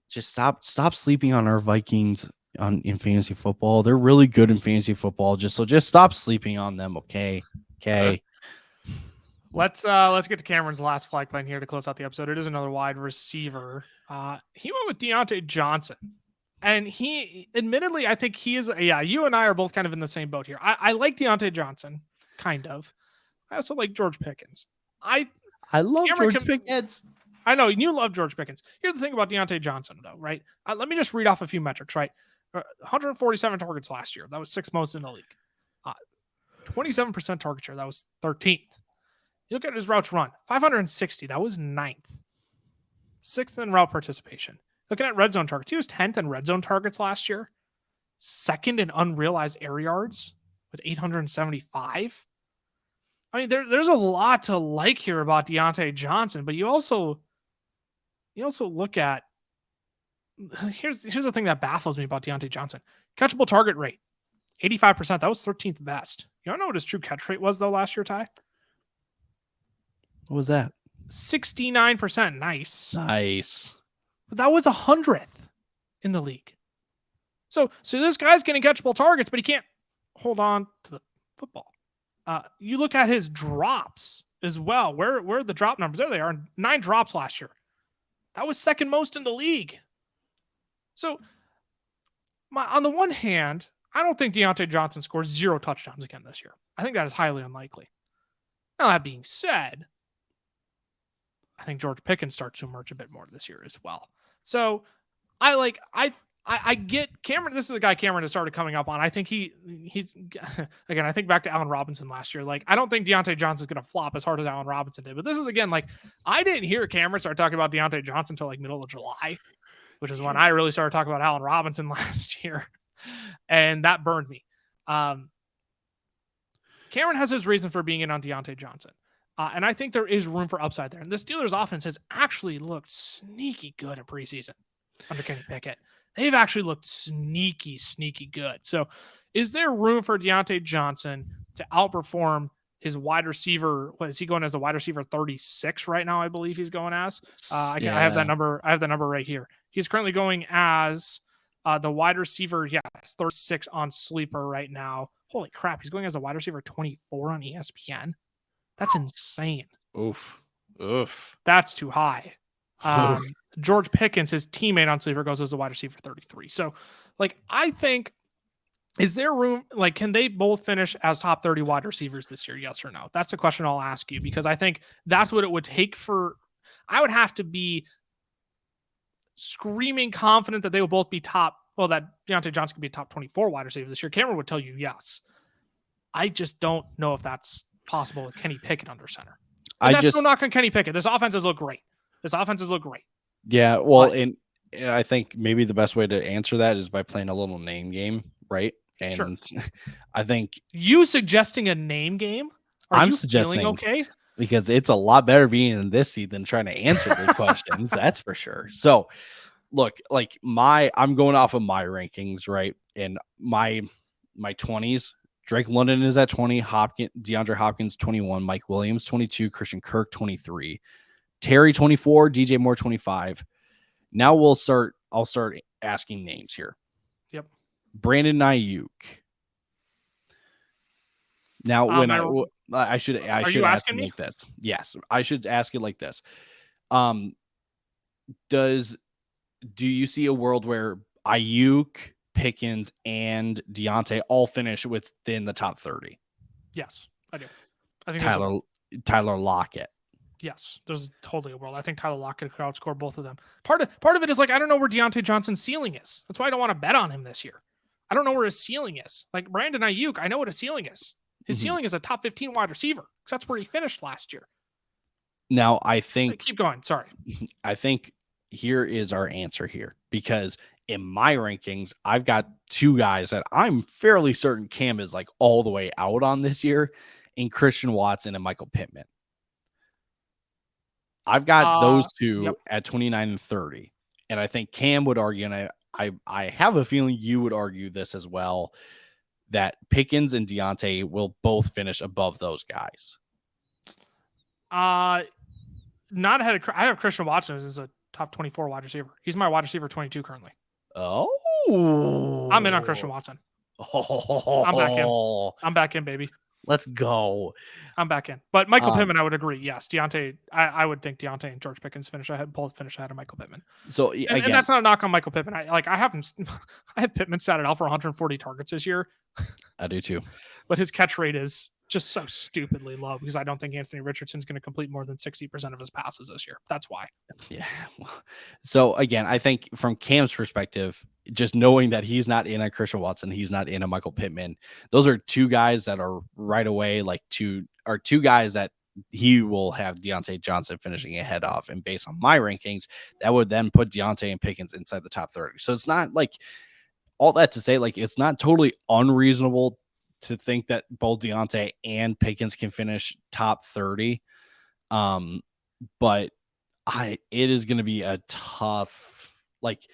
just stop sleeping on our Vikings in fantasy football. They're really good in fantasy football. Just stop sleeping on them, okay? Okay.
Let's get to Cameron's last flag plan here to close out the episode. It is another wide receiver. He went with Diontae Johnson. And he, admittedly, I think he is, you and I are both kind of in the same boat here. I like Diontae Johnson, kind of. I also like George Pickens. I
love George Pickens.
I know, you love George Pickens. Here's the thing about Diontae Johnson, though, right? Let me just read off a few metrics, right? 147 targets last year. That was 6th most in the league. 27% target share. That was 13th. You look at his routes run, 560. That was 9th. 6th in route participation. Looking at red zone targets, he was 10th in red zone targets last year. 2nd in unrealized air yards with 875. I mean, there's a lot to like here about Diontae Johnson, but you also look at here's the thing that baffles me about Diontae Johnson. Catchable target rate, 85%. That was 13th best. You don't know what his true catch rate was though last year, Ty?
What was that?
69%. Nice.
Nice.
But that was 100th in the league. So this guy's getting catchable targets, but he can't hold on to the football. You look at his drops as well. Where are the drop numbers? There they are. 9 drops last year. That was second most in the league. So on the one hand, I don't think Diontae Johnson scores 0 touchdowns again this year. I think that is highly unlikely. Now, that being said, I think George Pickens starts to emerge a bit more this year as well. So I get Cameron. This is a guy Cameron has started coming up on. I think he's again, I think back to Allen Robinson last year. Like, I don't think Diontae Johnson is going to flop as hard as Allen Robinson did, but this is again, like, I didn't hear Cameron start talking about Diontae Johnson until like middle of July, which is when I really started talking about Allen Robinson last year. And that burned me. Cameron has his reason for being in on Diontae Johnson. And I think there is room for upside there. And the Steelers offense has actually looked sneaky good in preseason under Kenny Pickett. They've actually looked sneaky good. So is there room for Diontae Johnson to outperform his wide receiver? What is he going as a wide receiver 36 right now? I believe he's going as. I have that number. I have the number right here. He's currently going as the wide receiver. Yeah, it's 36 on Sleeper right now. Holy crap. He's going as a wide receiver 24 on ESPN. That's insane.
Oof.
That's too high. George Pickens, his teammate on Sleeper, goes as a wide receiver 33. So, like, I think, is there room? Like, can they both finish as top 30 wide receivers this year? Yes or no? That's the question I'll ask you, because I think that's what it would take for. I would have to be screaming confident that they will both be top. Well, that Diontae Johnson could be a top 24 wide receiver this year. Cameron would tell you yes. I just don't know if that's possible with Kenny Pickett under center. And that's no knock on Kenny Pickett. This offenses look great. Yeah,
well, and I think maybe the best way to answer that is by playing a little name game, right? And sure. I think
you suggesting a name game.
I'm suggesting
okay,
because it's a lot better being in this seat than trying to answer the questions. That's for sure. So, look, like I'm going off of my rankings, right? And my 20s. Drake London is at 20, DeAndre Hopkins 21, Mike Williams 22, Christian Kirk 23, Terry 24, DJ Moore 25. Now I'll start asking names here.
Yep.
Brandon Ayuk. Now I should ask it like this. Yes, I should ask it like this. Do you see a world where Ayuk, Pickens, and Diontae all finish within the top 30?
Yes, I do. I think
Tyler Lockett.
Yes, there's totally a world. I think Tyler Lockett could outscore both of them. Part of it is like, I don't know where Diontae Johnson's ceiling is. That's why I don't want to bet on him this year. I don't know where his ceiling is. Like Brandon Ayuk, I know what his ceiling is. His ceiling is a top 15 wide receiver, because that's where he finished last year.
Now, I think...
Keep going. Sorry.
I think here is our answer here, because in my rankings, I've got 2 guys that I'm fairly certain Cam is like all the way out on this year, in Christian Watson and Michael Pittman. I've got those 2 at 29 and 30. And I think Cam would argue, and I have a feeling you would argue this as well, that Pickens and Diontae will both finish above those guys.
Not ahead of... I have Christian Watson as a top 24 wide receiver. He's my wide receiver 22 currently.
Oh.
I'm in on Christian Watson.
Oh.
I'm back in, baby.
Let's go.
I'm back in. But Michael Pittman, I would agree. Yes, Diontae. I would think Diontae and George Pickens both finish ahead of Michael Pittman.
So
and that's not a knock on Michael Pittman. I have Pittman statted out for 140 targets this year.
I do too.
But his catch rate is just so stupidly low, because I don't think Anthony Richardson's going to complete more than 60% of his passes this year. That's why.
Yeah. So again, I think from Cam's perspective, just knowing that he's not in a Christian Watson, he's not in a Michael Pittman, those are 2 guys that are right away, like 2 guys that he will have Diontae Johnson finishing ahead of. And based on my rankings, that would then put Diontae and Pickens inside the top 30. So it's not like, all that to say, like, it's not totally unreasonable to think that both Diontae and Pickens can finish top 30. But it is going to be a tough, like,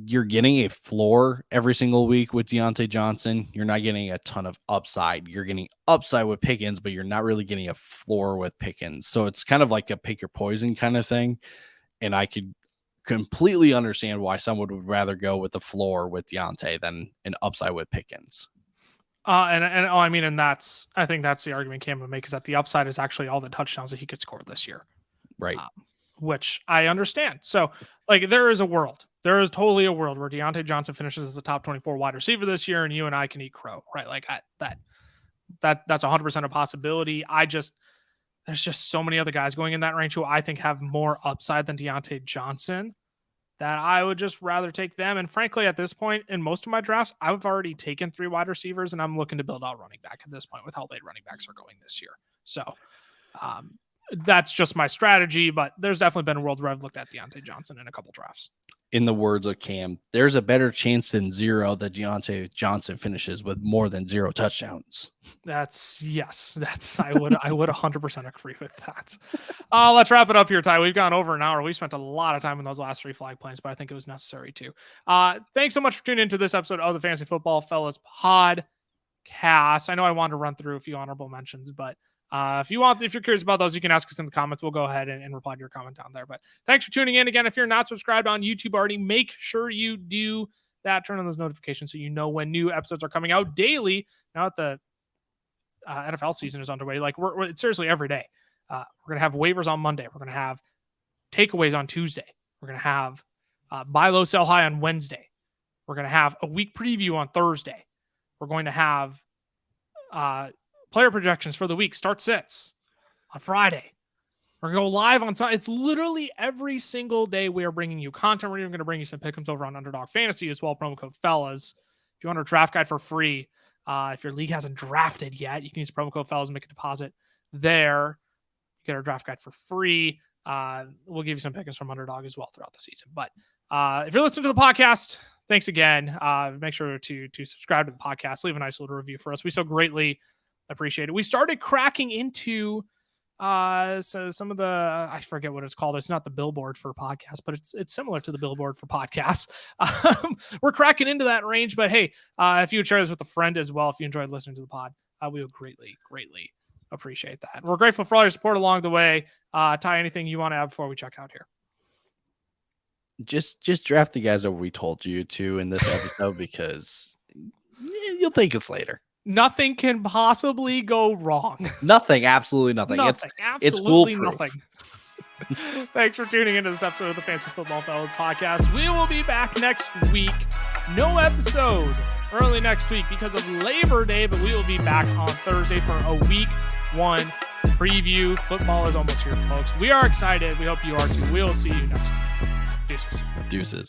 you're getting a floor every single week with Diontae Johnson. You're not getting a ton of upside. You're getting upside with Pickens, but you're not really getting a floor with Pickens. So it's kind of like a pick your poison kind of thing. And I could completely understand why someone would rather go with the floor with Diontae than an upside with Pickens.
I think that's the argument Cam would make, is that the upside is actually all the touchdowns that he could score this year.
Right.
Which I understand. So like there is totally a world where Diontae Johnson finishes as a top 24 wide receiver this year and you and I can eat crow, right? Like that's 100% a possibility. There's just so many other guys going in that range who I think have more upside than Diontae Johnson that I would just rather take them. And frankly, at this point in most of my drafts, I've already taken 3 wide receivers and I'm looking to build out running back at this point with how late running backs are going this year. So that's just my strategy, but there's definitely been worlds where I've looked at Diontae Johnson in a couple drafts.
In the words of Cam, there's a better chance than 0 that Diontae Johnson finishes with more than 0 touchdowns.
I would 100% agree with that. Let's wrap it up here, Ty. We've gone over an hour. We spent a lot of time in those last 3 flag plans, but I think it was necessary too. Thanks so much for tuning into this episode of the Fantasy Football Fellas podcast. I know I wanted to run through a few honorable mentions, but if you're curious about those, you can ask us in the comments. We'll go ahead and reply to your comment down there. But thanks for tuning in. Again, if you're not subscribed on YouTube already, make sure you do that. Turn on those notifications so you know when new episodes are coming out daily. Now that the NFL season is underway, like we're seriously every day. We're going to have waivers on Monday. We're going to have takeaways on Tuesday. We're going to have buy low, sell high on Wednesday. We're going to have a week preview on Thursday. We're going to have player projections for the week, start sits on Friday. We're going to go live on Sunday. It's literally every single day we are bringing you content. We're even going to bring you some pick'ems over on Underdog Fantasy as well. Promo code FELLAS. If you want our draft guide for free, if your league hasn't drafted yet, you can use promo code FELLAS and make a deposit there. You get our draft guide for free. We'll give you some pick'ems from Underdog as well throughout the season. But if you're listening to the podcast, thanks again. Make sure to subscribe to the podcast. Leave a nice little review for us. We so greatly appreciate it. We started cracking into so some of the, I forget what it's called. It's not the billboard for podcasts, but it's similar to the billboard for podcasts. We're cracking into that range, but hey, if you would share this with a friend as well, if you enjoyed listening to the pod, we would greatly appreciate that. We're grateful for all your support along the way. Ty, anything you want to add before we check out here?
Just draft the guys that we told you to in this episode because you'll thank us later.
Nothing can possibly go wrong.
Nothing, absolutely nothing. It's foolproof.
Nothing. Thanks for tuning into this episode of the Fantasy Football Fellas podcast. We will be back next week. No episode early next week because of Labor Day, but we will be back on Thursday for a week 1 preview. Football is almost here, folks. We are excited. We hope you are too. We'll see you next week. Deuces.